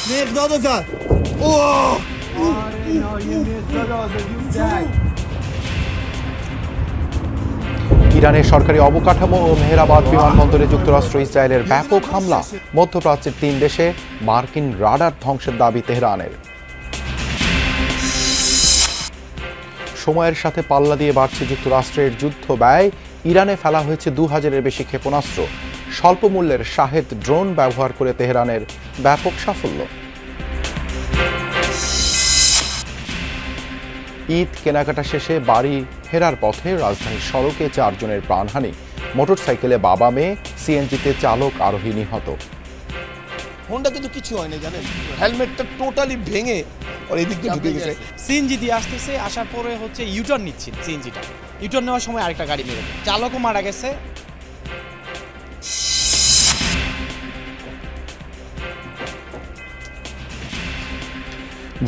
ইরানের সরকারি অবকাঠামো ও মেহেরাবাদ বিমানবন্দরে যুক্তরাষ্ট্র ইসরায়েলের ব্যাপক হামলা। মধ্যপ্রাচ্যের 3 দেশে মার্কিন রাডার ধ্বংসের দাবি তেহরানের। সময়ের সাথে পাল্লা দিয়ে বাড়ছে যুক্তরাষ্ট্রের যুদ্ধ ব্যয়। ইরানে ফেলা হয়েছে 2000-এর বেশি ক্ষেপণাস্ত্র। স্বল্প মূল্যের শাহেদ ড্রোন ব্যবহার করে তেহরানের ব্যাপক সাফল্য। ঈদ কেনাকাটা শেষে বাড়ি ফেরার পথে রাজধানীর সড়কে 4 জনের প্রাণহানি। মোটরসাইকেলে বাবা মেয়ে, সিএনজিতে চালক আরোহী নিহত। হোন্ডা কিন্তু কিছু হয় না জানেন, হেলমেটটা টোটালি ভেঙে আর এদিক দিয়ে ঢুকে গেছে। সিএনজি দিয়ে আসতেছে, আসার পরে হচ্ছে ইউটার্ন নিচ্ছিল সিএনজিটা। ইউটার্ন নেওয়ার সময় আরেকটা গাড়ি মেরে দেয়, চালকও মারা গেছে।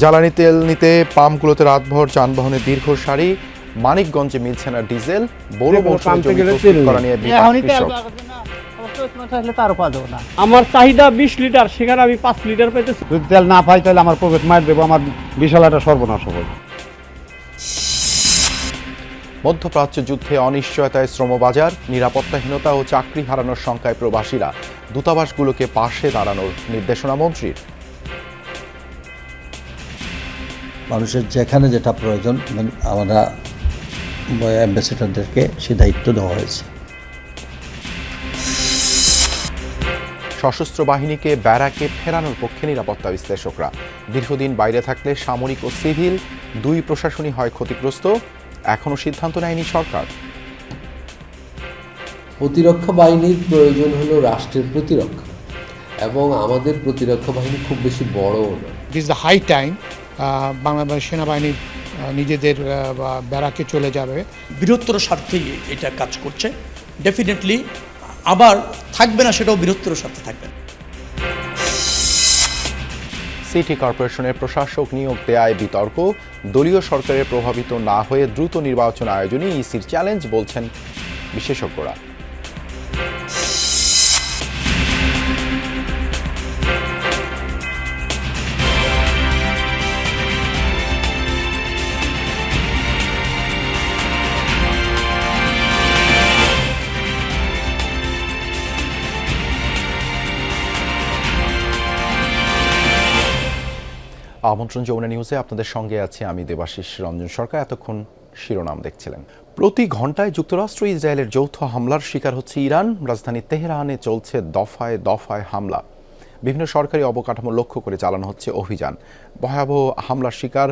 জ্বালানি তেল নিতে পাম্পগুলোতে রাতভর যানবাহনের দীর্ঘ সারি। মানিকগঞ্জে মিলছে না ডিজেল। বড় মৌসুমে জমি প্রস্তুত করা নিয়ে বিপাক কৃষক। আমার চাহিদা 20 লিটার, সেখানে আমি 5 লিটার পেতেছি। যদি তেল না পাই তাহলে আমার পকেট মার দেবো, আমার বিশাল একটা সর্বনাশ হবে। মধ্যপ্রাচ্য যুদ্ধে অনিশ্চয়তায় শ্রমবাজার, নিরাপত্তাহীনতা ও চাকরি হারানোর শঙ্কায় প্রবাসীরা। দূতাবাসগুলোকে পাশে দাঁড়ানোর নির্দেশনা মন্ত্রীর। মানুষের যেখানে যেটা প্রয়োজন আমরা অ্যাম্বাসেডরদেরকে সে দায়িত্ব দেওয়া হয়েছে। সশস্ত্র বাহিনীকে ব্যারাকে ফেরানোর পক্ষে নিরাপত্তা বিশ্লেষকরা। দীর্ঘদিন বাইরে থাকলে সামরিক ও সিভিল 2 প্রশাসনই হয় ক্ষতিগ্রস্ত। এখনও সিদ্ধান্ত নেয়নি সরকার। প্রতিরক্ষা বাহিনীর প্রয়োজন হলো রাষ্ট্রের প্রতিরক্ষা, এবং আমাদের প্রতিরক্ষা বাহিনী খুব বেশি বড়ও না। It is the high time Bangladesh সেনাবাহিনী নিজেদের ব্যারাকে চলে যাবে। বৃহত্তর স্বার্থেই এটা কাজ করছে। ডেফিনেটলি আবার থাকবে না, সেটাও বৃহত্তর স্বার্থে থাকবে। সিটি কর্পোরেশনের প্রশাসক নিয়োগ দেয়ায় বিতর্ক। দলীয় সরকারের প্রভাবিত না হয়ে দ্রুত নির্বাচন আয়োজনে ইসির চ্যালেঞ্জ বলছেন বিশেষজ্ঞরা। আমন্ত্রণ যমুনা নিউজে আপনাদের সঙ্গে আছে আমি দেবাশিস রঞ্জন সরকার। এতক্ষণ শিরোনাম দেখছিলেন। প্রতি ঘন্টায় যুক্তরাষ্ট্র ইসরায়েলের যৌথ হামলার শিকার হচ্ছে ইরান। রাজধানী তেহরানে চলছে দফায় দফায় হামলা। বিভিন্ন সরকারি অবকাঠামো লক্ষ্য করে চালানো হচ্ছে অভিযান। ভয়াবহ হামলার শিকার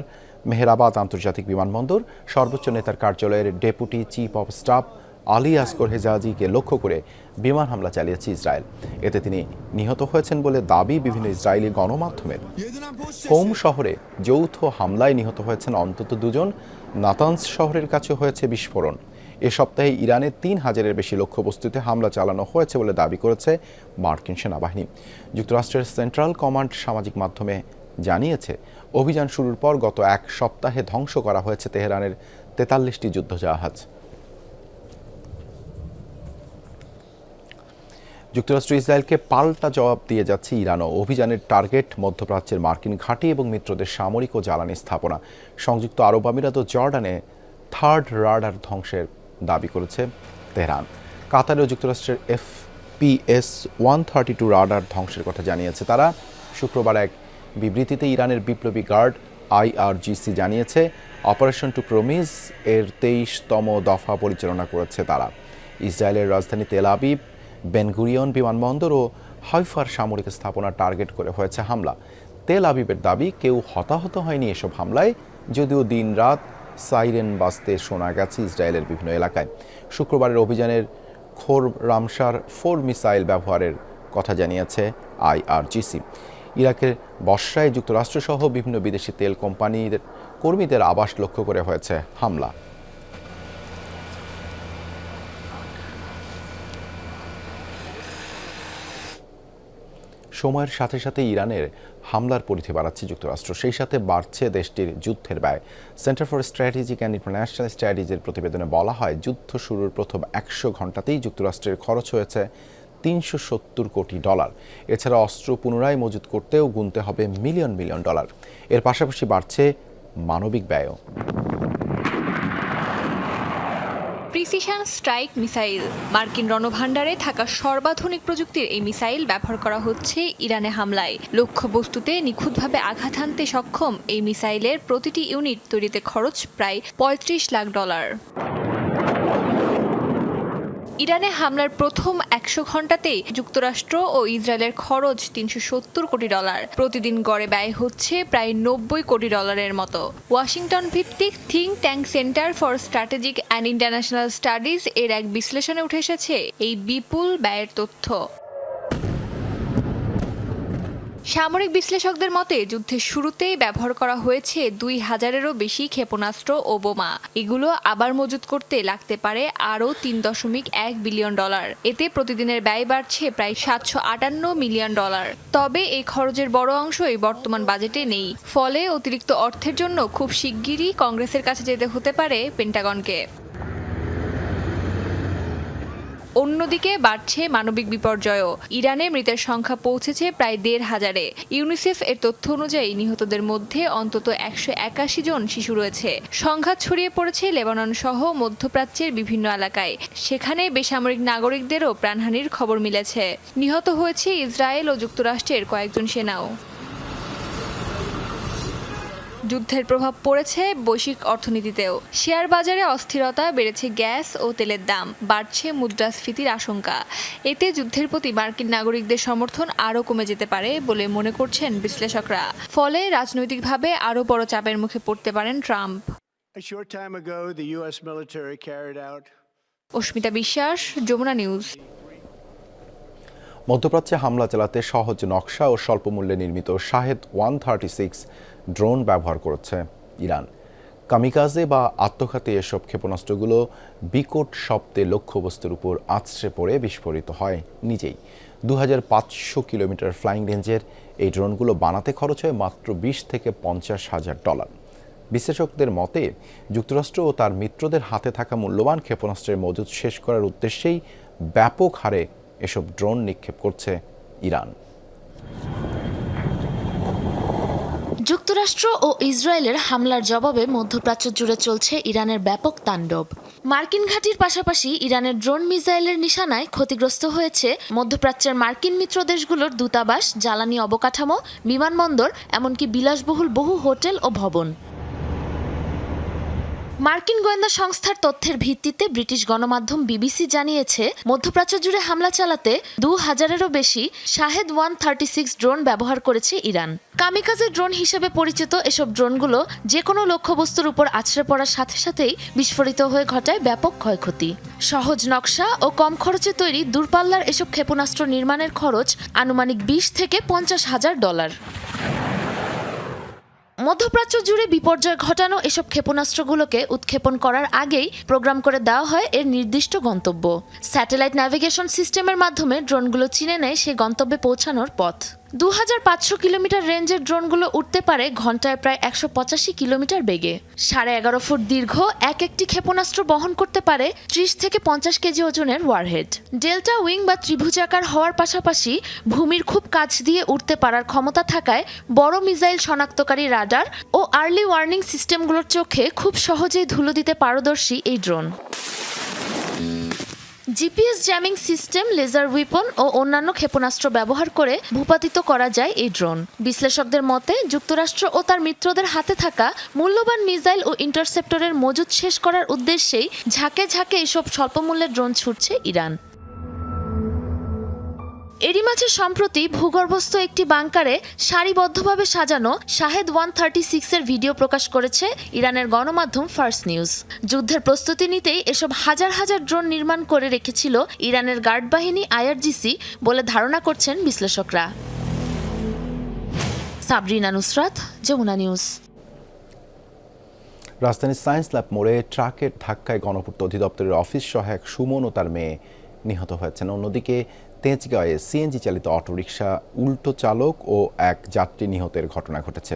মেহেরাবাদ আন্তর্জাতিক বিমানবন্দর। সর্বোচ্চ নেতার কার্যালয়ের deputy chief of staff Ali Asghar হেজাজিকে লক্ষ্য করে বিমান হামলা চালিয়েছে ইসরায়েল। এতে তিনি নিহত হয়েছেন বলে দাবি বিভিন্ন ইসরায়েলি গণমাধ্যমের। হোম শহরে যৌথ হামলায় নিহত হয়েছেন অন্তত 2 জন। নাতানস শহরের কাছে হয়েছে বিস্ফোরণ। এ সপ্তাহে ইরানের 3000-এর বেশি লক্ষ্যবস্তুতে হামলা চালানো হয়েছে বলে দাবি করেছে মার্কিন সেনাবাহিনী। যুক্তরাষ্ট্রের সেন্ট্রাল কমান্ড সামাজিক মাধ্যমে জানিয়েছে, অভিযান শুরুর পর গত 1 সপ্তাহে ধ্বংস করা হয়েছে তেহরানের 43টি যুদ্ধজাহাজ। যুক্তরাষ্ট্র ইসরায়েলকে পাল্টা জবাব দিয়ে যাচ্ছে ইরানও। অভিযানের টার্গেট মধ্যপ্রাচ্যের মার্কিন ঘাঁটি এবং মিত্রদের সামরিক ও জ্বালানি স্থাপনা। সংযুক্ত আরব আমিরাত ও জর্ডানে 3rd রাডার ধ্বংসের দাবি করেছে তেহরান। কাতারেও যুক্তরাষ্ট্রের FPS-132 রাডার ধ্বংসের কথা জানিয়েছে তারা। শুক্রবার এক বিবৃতিতে ইরানের বিপ্লবী গার্ড IRGC জানিয়েছে, অপারেশন টু প্রমিস এর 23তম দফা পরিচালনা করেছে তারা। ইসরায়েলের রাজধানী তেল আবিব, বেনগুরিয়ন বিমানবন্দর ও হাইফার সামরিক স্থাপনা টার্গেট করে হয়েছে হামলা। তেল আবিবের দাবি, কেউ হতাহত হয়নি এসব হামলায়, যদিও দিন-রাত সাইরেন বাজতে শোনা গেছে ইসরায়েলের বিভিন্ন এলাকায়। শুক্রবারের অভিযানের খোর রামসার 4 মিসাইল ব্যবহারের কথা জানিয়েছে IRGC। ইরাকের বসরায় যুক্তরাষ্ট্রসহ বিভিন্ন বিদেশি তেল কোম্পানির কর্মীদের আবাস লক্ষ্য করে হয়েছে হামলা। সময়ের সাথে সাথে ইরানের হামলার পরিধি বাড়াচ্ছে যুক্তরাষ্ট্র, সেই সাথে বাড়ছে দেশটির যুদ্ধের ব্যয়। Centre for strategic and international স্টাডিজের প্রতিবেদনে বলা হয়, যুদ্ধ শুরুর প্রথম 100 ঘণ্টাতেই যুক্তরাষ্ট্রের খরচ হয়েছে $370 কোটি। এছাড়া অস্ত্র পুনরায় মজুত করতেও গুনতে হবে মিলিয়ন মিলিয়ন ডলার। এর পাশাপাশি বাড়ছে মানবিক ব্যয়ও। Precision strike missile. মার্কিন রণভাণ্ডারে থাকা সর্বাধুনিক প্রযুক্তির এই মিসাইল ব্যবহার করা হচ্ছে ইরানে হামলায়। লক্ষ্যবস্তুতে নিখুঁতভাবে আঘাত হানতে সক্ষম এই মিসাইলের প্রতিটি ইউনিট তৈরিতে খরচ প্রায় $35 লাখ। ইরানে হামলার প্রথম 100 ঘণ্টাতেই যুক্তরাষ্ট্র ও ইসরায়েলের খরচ $370 কোটি। প্রতিদিন গড়ে ব্যয় হচ্ছে প্রায় $90 কোটি মতো। ওয়াশিংটন ভিত্তিক think tank centre for strategic and international studies এর এক বিশ্লেষণে উঠে এসেছে এই বিপুল ব্যয়ের তথ্য। সামরিক বিশ্লেষকদের মতে যুদ্ধের শুরুতেই ব্যবহার করা হয়েছে 2000-এরও বেশি ক্ষেপণাস্ত্র ও বোমা। এগুলো আবার মজুত করতে লাগতে পারে আরও $3.1 বিলিয়ন। এতে প্রতিদিনের ব্যয় বাড়ছে প্রায় $758 মিলিয়ন। তবে এই খরচের বড় অংশই বর্তমান বাজেটে নেই। ফলে অতিরিক্ত অর্থের জন্য খুব শিগগিরই কংগ্রেসের কাছে যেতে হতে পারে পেন্টাগনকে। অন্যদিকে বাড়ছে মানবিক বিপর্যয়ও। ইরানে মৃতের সংখ্যা পৌঁছেছে প্রায় 1,500-এ। ইউনিসেফ এর তথ্য অনুযায়ী নিহতদের মধ্যে অন্তত 181 জন শিশু রয়েছে। সংঘাত ছড়িয়ে পড়েছে লেবানন সহ মধ্যপ্রাচ্যের বিভিন্ন এলাকায়। সেখানে বেসামরিক নাগরিকদেরও প্রাণহানির খবর মিলেছে। নিহত হয়েছে ইসরায়েল ও যুক্তরাষ্ট্রের কয়েকজন সেনাও। যুদ্ধের প্রভাব পড়েছে বৈশ্বিক অর্থনীতিতেও। শেয়ার বাজারে অস্থিরতা, বেড়েছে গ্যাস ও তেলের দাম, বাড়ছে মুদ্রাস্ফীতির আশঙ্কা। এতে যুদ্ধের প্রতি মার্কিন নাগরিকদের সমর্থন আরও কমে যেতে পারে বলে মনে করছেন বিশ্লেষকরা। ফলে রাজনৈতিকভাবে আরও বড় চাপের মুখে পড়তে পারেন ট্রাম্প। অস্মিতা বিশ্বাস, যমুনা নিউজ। মধ্যপ্রাচ্যে হামলা চালাতে সহজ নকশা ও স্বল্প মূল্যে নির্মিত শাহেদ 136 ড্রোন ব্যবহার করেছে ইরান। কামিকাজে বা আত্মঘাতী এসব ক্ষেপণাস্ত্রগুলো বিকট শব্দে লক্ষ্যবস্তুর উপর আছড়ে পড়ে বিস্ফোরিত হয় নিজেই। 2500 কিলোমিটার ফ্লাইং রেঞ্জের এই ড্রোনগুলো বানাতে খরচ হয় মাত্র $20,000 থেকে $50,000। বিশ্লেষকদের মতে যুক্তরাষ্ট্র ও তার মিত্রদের হাতে থাকা মূল্যবান ক্ষেপণাস্ত্রের মজুত শেষ করার উদ্দেশ্যেই ব্যাপক হারে এসব ড্রোন নিক্ষেপ করছে ইরান। যুক্তরাষ্ট্র ও ইসরায়েলের হামলার জবাবে মধ্যপ্রাচ্য জুড়ে চলছে ইরানের ব্যাপক তাণ্ডব। মার্কিন ঘাঁটির পাশাপাশি ইরানের ড্রোন মিসাইলের নিশানায় ক্ষতিগ্রস্ত হয়েছে মধ্যপ্রাচ্যের মার্কিন মিত্র দেশগুলোর দূতাবাস, জ্বালানি অবকাঠামো, বিমানবন্দর, এমনকি বিলাসবহুল বহু হোটেল ও ভবন। মার্কিন গোয়েন্দা সংস্থার তথ্যের ভিত্তিতে ব্রিটিশ গণমাধ্যম বিবিসি জানিয়েছে, মধ্যপ্রাচ্য জুড়ে হামলা চালাতে 2000-এরও বেশি শাহেদ 136 ড্রোন ব্যবহার করেছে ইরান। কামিকাজে ড্রোন হিসেবে পরিচিত এসব ড্রোনগুলো যে কোনো লক্ষ্যবস্তুর উপর আছড়ে পড়ার সাথে সাথেই বিস্ফোরিত হয়ে ঘটায় ব্যাপক ক্ষয়ক্ষতি। সহজ নকশা ও কম খরচে তৈরি দূরপাল্লার এসব ক্ষেপণাস্ত্র নির্মাণের খরচ আনুমানিক $20,000 থেকে $50,000। মধ্যপ্রাচ্য জুড়ে বিপর্যয় ঘটানো এসব ক্ষেপণাস্ত্রগুলোকে উৎক্ষেপণ করার আগেই প্রোগ্রাম করে দেওয়া হয় এর নির্দিষ্ট গন্তব্য। স্যাটেলাইট ন্যাভিগেশন সিস্টেমের মাধ্যমে ড্রোনগুলো চিনে নেয় সে গন্তব্যে পৌঁছানোর পথ। 2500 কিলোমিটার রেঞ্জের ড্রোনগুলো উঠতে পারে ঘন্টায় প্রায় 185 কিলোমিটার বেগে। 11.5 ফুট দীর্ঘ একটি ক্ষেপণাস্ত্র বহন করতে পারে 30 থেকে 50 কেজি ওজনের ওয়ারহেড। ডেল্টা উইং বা ত্রিভুজাকার হওয়ার পাশাপাশি ভূমির খুব কাছ দিয়ে উঠতে পারার ক্ষমতা থাকায় বড় মিসাইল শনাক্তকারী রাডার ও আর্লি ওয়ার্নিং সিস্টেমগুলোর চোখে খুব সহজেই ধুলো দিতে পারদর্শী এই drone. GPS jamming system, laser weapon ও অন্যান্য ক্ষেপণাস্ত্র ব্যবহার করে ভূপাতিত করা যায় এই ড্রোন। বিশ্লেষকদের মতে যুক্তরাষ্ট্র ও তার মিত্রদের হাতে থাকা মূল্যবান মিসাইল ও ইন্টারসেপ্টরের মজুত শেষ করার উদ্দেশ্যেই ঝাঁকে ঝাঁকে এসব স্বল্পমূল্যের ড্রোন ছুটছে ইরান। এরই মাঝে সম্প্রতি ভূগর্ভস্থ একটি বাংকারে সারিবদ্ধভাবে সাজানো শাহেদ 136-এর ভিডিও প্রকাশ করেছে ইরানের গণমাধ্যম ফার্স নিউজ। যুদ্ধের প্রস্তুতি নিতেই এসব হাজার হাজার ড্রোন নির্মাণ করে রেখেছিল ইরানের গার্ড বাহিনী IRGC বলে ধারণা করছেন বিশ্লেষকরা। সাবরিনা নুসরাত, যমুনা নিউজ। রাজধানীর সায়েন্স ল্যাব মোড়ে ট্রাকের ধাক্কায় গণপূর্ত অধিদপ্তরের অফিস সহায়ক সুমন ও তার মেয়ে নিহত হয়েছেন। অন্যদিকে তেজগাঁয়ে সিএনজি চালিত অটোরিকশা উল্টো চালক ও এক যাত্রী নিহতের ঘটনা ঘটেছে।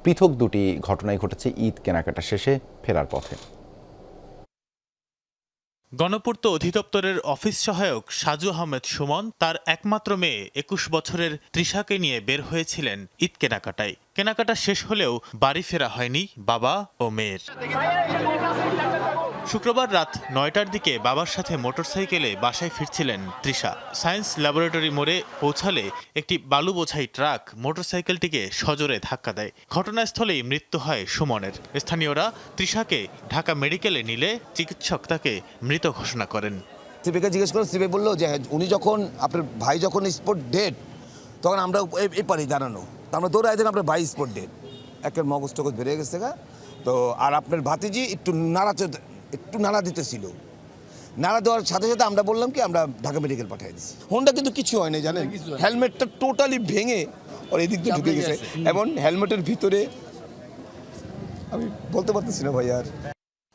পৃথক দুটি ঘটনাই ঘটেছে ঈদ কেনাকাটা শেষে ফেরার পথে। গণপূর্ত অধিদপ্তরের অফিস সহায়ক সাজু আহমেদ সুমন তার একমাত্র মেয়ে ২১ বছরের তৃষাকে নিয়ে বের হয়েছিলেন ঈদ কেনাকাটায়। কেনাকাটা শেষ হলেও বাড়ি ফেরা হয়নি বাবা ও মেয়ের। শুক্রবার রাত ৯টার দিকে বাবার সাথে মোটরসাইকেলে বাসায় ফিরছিলেন তৃষা। সায়েন্স ল্যাবরেটরি মোড়ে পৌঁছালে একটি বালু বোঝাই ট্রাক মোটরসাইকেলটিকে সজোরে ধাক্কা দেয়। ঘটনাস্থলেই মৃত্যু হয় সুমনের। স্থানীয়রা তৃষাকে ঢাকা মেডিকেলে নিলে চিকিৎসক তাকে মৃত ঘোষণা করেন। সিপিকে জিজ্ঞেস করে সিপি বললো যে উনি যখন আপনার ভাই যখন স্পট ডেড তখন আমরা এই পারি দাঁড়ানো, তো আমরা দৌড়াই দেন আপনার ভাই স্পট ডেড, একের মগজ টগজ বেরিয়ে গেছে গা। তো আর আপনার ভাতিজি একটু নাড়া দিতেছিল, নাড়া দেওয়ার সাথে সাথে আমরা বললাম কি আমরা ঢাকা মেডিকেল পাঠিয়ে দিচ্ছি। হোন্ডা কিন্তু কিছু হয় না জানেন, হেলমেটটা টোটালি ভেঙে ওর এদিক দিয়ে ঢুকে গেছে এবং হেলমেটের ভিতরে আমি বলতে পারতেছি না ভাই আর।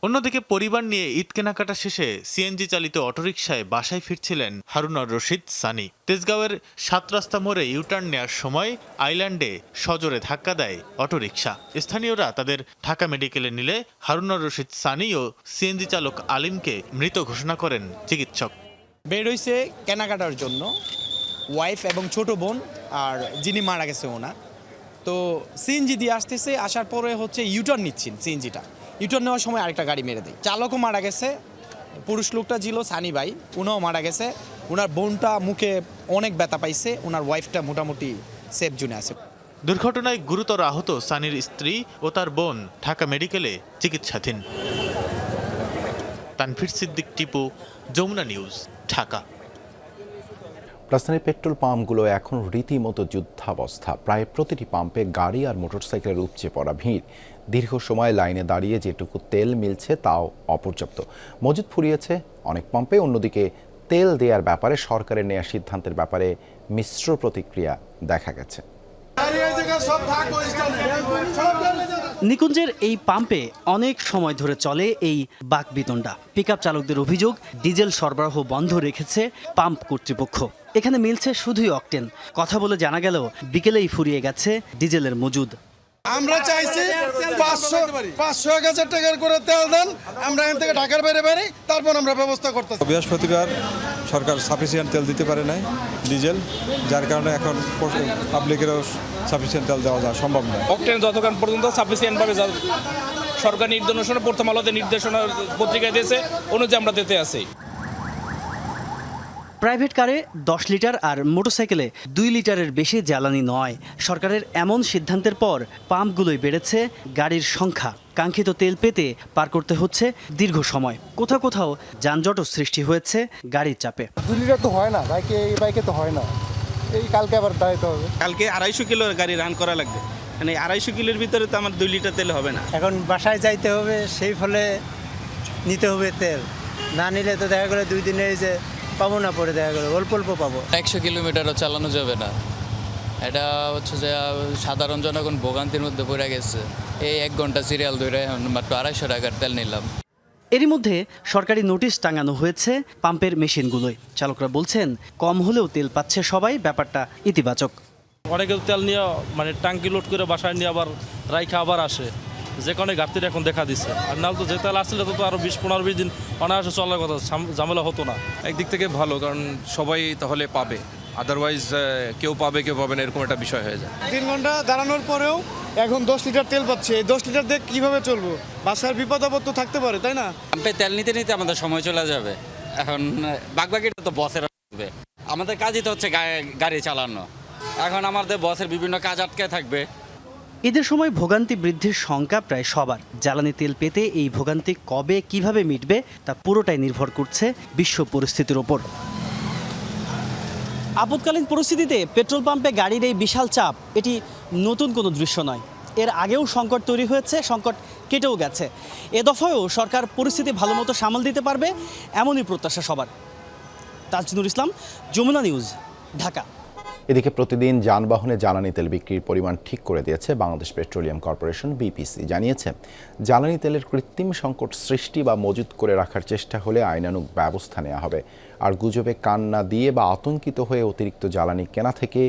অন্যদিকে পরিবার নিয়ে ঈদ কেনাকাটা শেষে সিএনজি চালিত অটোরিকশায় বাসায় ফিরছিলেন হারুনার রশিদ সানি। তেজগাঁওয়ের ৭ রাস্তা মোড়ে ইউটার্ন নেওয়ার সময় আইল্যান্ডে সজোরে ধাক্কা দেয় অটোরিকশা। স্থানীয়রা তাদের ঢাকা মেডিকেলে নিলে হারুনার রশিদ সানি ও সিএনজি চালক আলিমকে মৃত ঘোষণা করেন চিকিৎসক। বের হইছে কেনাকাটার জন্য ওয়াইফ এবং ছোট বোন আর যিনি মারা গেছে ওনার। তো সিএনজি দিয়ে আসতেছে, আসার পরে হচ্ছে ইউটার্ন নিচ্ছেন, সিএনজিটা ইউটার্ন নেওয়ার সময় আরেকটা গাড়ি মেরে দেয়। চালকও মারা গেছে, পুরুষ লোকটা ছিল সানি ভাই, উনাও মারা গেছে। ওনার বোনটা মুখে অনেক ব্যথা পাইছে, ওনার ওয়াইফটা মোটামুটি সেফ জোনে আছে। দুর্ঘটনায় গুরুতর আহত সানির স্ত্রী ও তার বোন ঢাকা মেডিকেলে চিকিৎসাধীন। তানভীর সিদ্দিক, টিপু, যমুনা নিউজ, ঢাকা। রাজধানীর পেট্রোল পাম্পগুলো এখন রীতিমতো যুদ্ধাবস্থা। প্রায় প্রতিটি পাম্পে গাড়ি আর মোটরসাইকেলের উপচে পড়া ভিড়। দীর্ঘ সময় লাইনে দাঁড়িয়ে যেটুকু তেল মিলছে তাও অপর্যাপ্ত। মজুদ ফুরিয়েছে অনেক পাম্পে। অন্যদিকে তেল দেওয়ার ব্যাপারে সরকারের নেওয়া সিদ্ধান্তের ব্যাপারে মিশ্র প্রতিক্রিয়া দেখা গেছে। নিকুঞ্জের এই পাম্পে অনেক সময় ধরে চলে এই বাকবিতণ্ডা। পিকআপ চালকদের অভিযোগ, ডিজেল সরবরাহ বন্ধ রেখেছে পাম্প কর্তৃপক্ষ। এখানে মিলছে শুধুই অকটেন। কথা বলে জানা গেল বিকেলেই ফুরিয়ে গেছে ডিজেলের মজুদ। আমরা চাইছি 500-1000 টাকার করে তেল দেন, আমরা এখান থেকে ঢাকার বাইরে বেরি, তারপর আমরা ব্যবস্থা করতেছি। বৃহস্পতিবার সরকার সাফিসিয়েন্ট তেল দিতে পারে নাই ডিজেল, যার কারণে এখন পাবলিকেরও সাফিসিয়েন্ট তেল দেওয়া যায় সম্ভব নয়। অকটেন যতক্ষণ পর্যন্ত সাফিসিয়েন্টভাবে সরকার নির্দেশনা প্রথম আলোতে নির্দেশনা পত্রিকায় দিয়েছে অনুযায়ী আমরা দিতে আছি। প্রাইভেট কারে 10 লিটার আর মোটরসাইকেলে 2 লিটারের বেশি জ্বালানি নয়। সরকারের এমন সিদ্ধান্তের পর পাম্পগুলোই বেড়েছে গাড়ির সংখ্যা। কাঙ্ক্ষিত তেল পেতে পার করতে হচ্ছে দীর্ঘ সময়। কোথাও কোথাও যানজটও সৃষ্টি হয়েছে গাড়ির চাপে। 2 লিটার তো হয় না এই বাইকে তো হয় না, এই কালকে আবার দাঁড়াইতে হবে। কালকে 250 কিলোর গাড়ি রান করা লাগবে, মানে 250 কিলোর ভিতরে তো আমার 2 লিটার তেল হবে না। এখন বাসায় যাইতে হবে, সেই ফলে নিতে হবে তেল। না নিলে তো দেখা গেলো 2 দিনে যে পাবো না, পরে দেখা গেলো অল্প অল্প পাবো। 100 কিলোমিটারও চালানো যাবে না। এটা হচ্ছে যে সাধারণ জনগণ ভোগান্তির মধ্যে পড়ে গেছে। এই 1 ঘন্টা সিরিয়াল ধরে মাত্র 250 টাকার তেল নিলাম। এরই মধ্যে সরকারি নোটিশ টাঙানো হয়েছে পাম্পের মেশিনগুলোয়। চালকরা বলছেন কম হলেও তেল পাচ্ছে সবাই, ব্যাপারটা ইতিবাচক। অনেকে তেল নিয়ে মানে ট্যাঙ্কি লোড করে বাসায় নিয়ে আবার রাইখা আবার আসে, যে কোনো ঘাটতির এখন দেখা দিচ্ছে। আর নাহলে তো যে তেল আসলে তো আরও 20-15-20 দিন অনায়াসে চলার কথা, ঝামেলা হতো না। একদিক থেকে ভালো, কারণ সবাই তাহলে পাবে, আদারওয়াইজ কেউ পাবে কেউ পাবে না, এরকম একটা বিষয় হয়ে যায়। 3 ঘন্টা দাঁড়ানোর পরেও এখন 10 লিটার তেল পাচ্ছে। এই 10 লিটার দিয়ে কীভাবে চলবো? বাসার বিপদ আপদ তো থাকতে পারে, তাই না? পাম্পে তেল নিতে নিতে আমাদের সময় চলে যাবে। এখন বাকিটা তো বসের থাকবে, আমাদের কাজই তো হচ্ছে গাড়ি চালানো। এখন আমাদের বসের বিভিন্ন কাজ আটকে থাকবে। ঈদের সময় ভোগান্তি বৃদ্ধির শঙ্কা প্রায় সবার। জ্বালানি তেল পেতে এই ভোগান্তি কবে কিভাবে মিটবে তা পুরোটাই নির্ভর করছে বিশ্ব পরিস্থিতির ওপর। আপৎকালীন পরিস্থিতিতে পেট্রোল পাম্পে গাড়ির এই বিশাল চাপ এটি নতুন কোনো দৃশ্য নয়। এর আগেও সংকট তৈরি হয়েছে, সংকট কেটেও গেছে। এ দফায়ও সরকার পরিস্থিতি ভালোমতো সামাল দিতে পারবে, এমনই প্রত্যাশা সবার। তাজনুর ইসলাম, যমুনা নিউজ, ঢাকা। এদিকে প্রতিদিন যানবাহনে জ্বালানি তেল বিক্রির পরিমাণ ঠিক করে দিয়েছে বাংলাদেশ পেট্রোলিয়াম কর্পোরেশন বিপিসি। জানিয়েছে জ্বালানি তেলের কৃত্রিম সংকট সৃষ্টি বা মজুত করে রাখার চেষ্টা হলে আইনানুগ ব্যবস্থা নেওয়া হবে। আর গুজবে কান না দিয়ে বা আতঙ্কিত হয়ে অতিরিক্ত জ্বালানি কেনা থেকে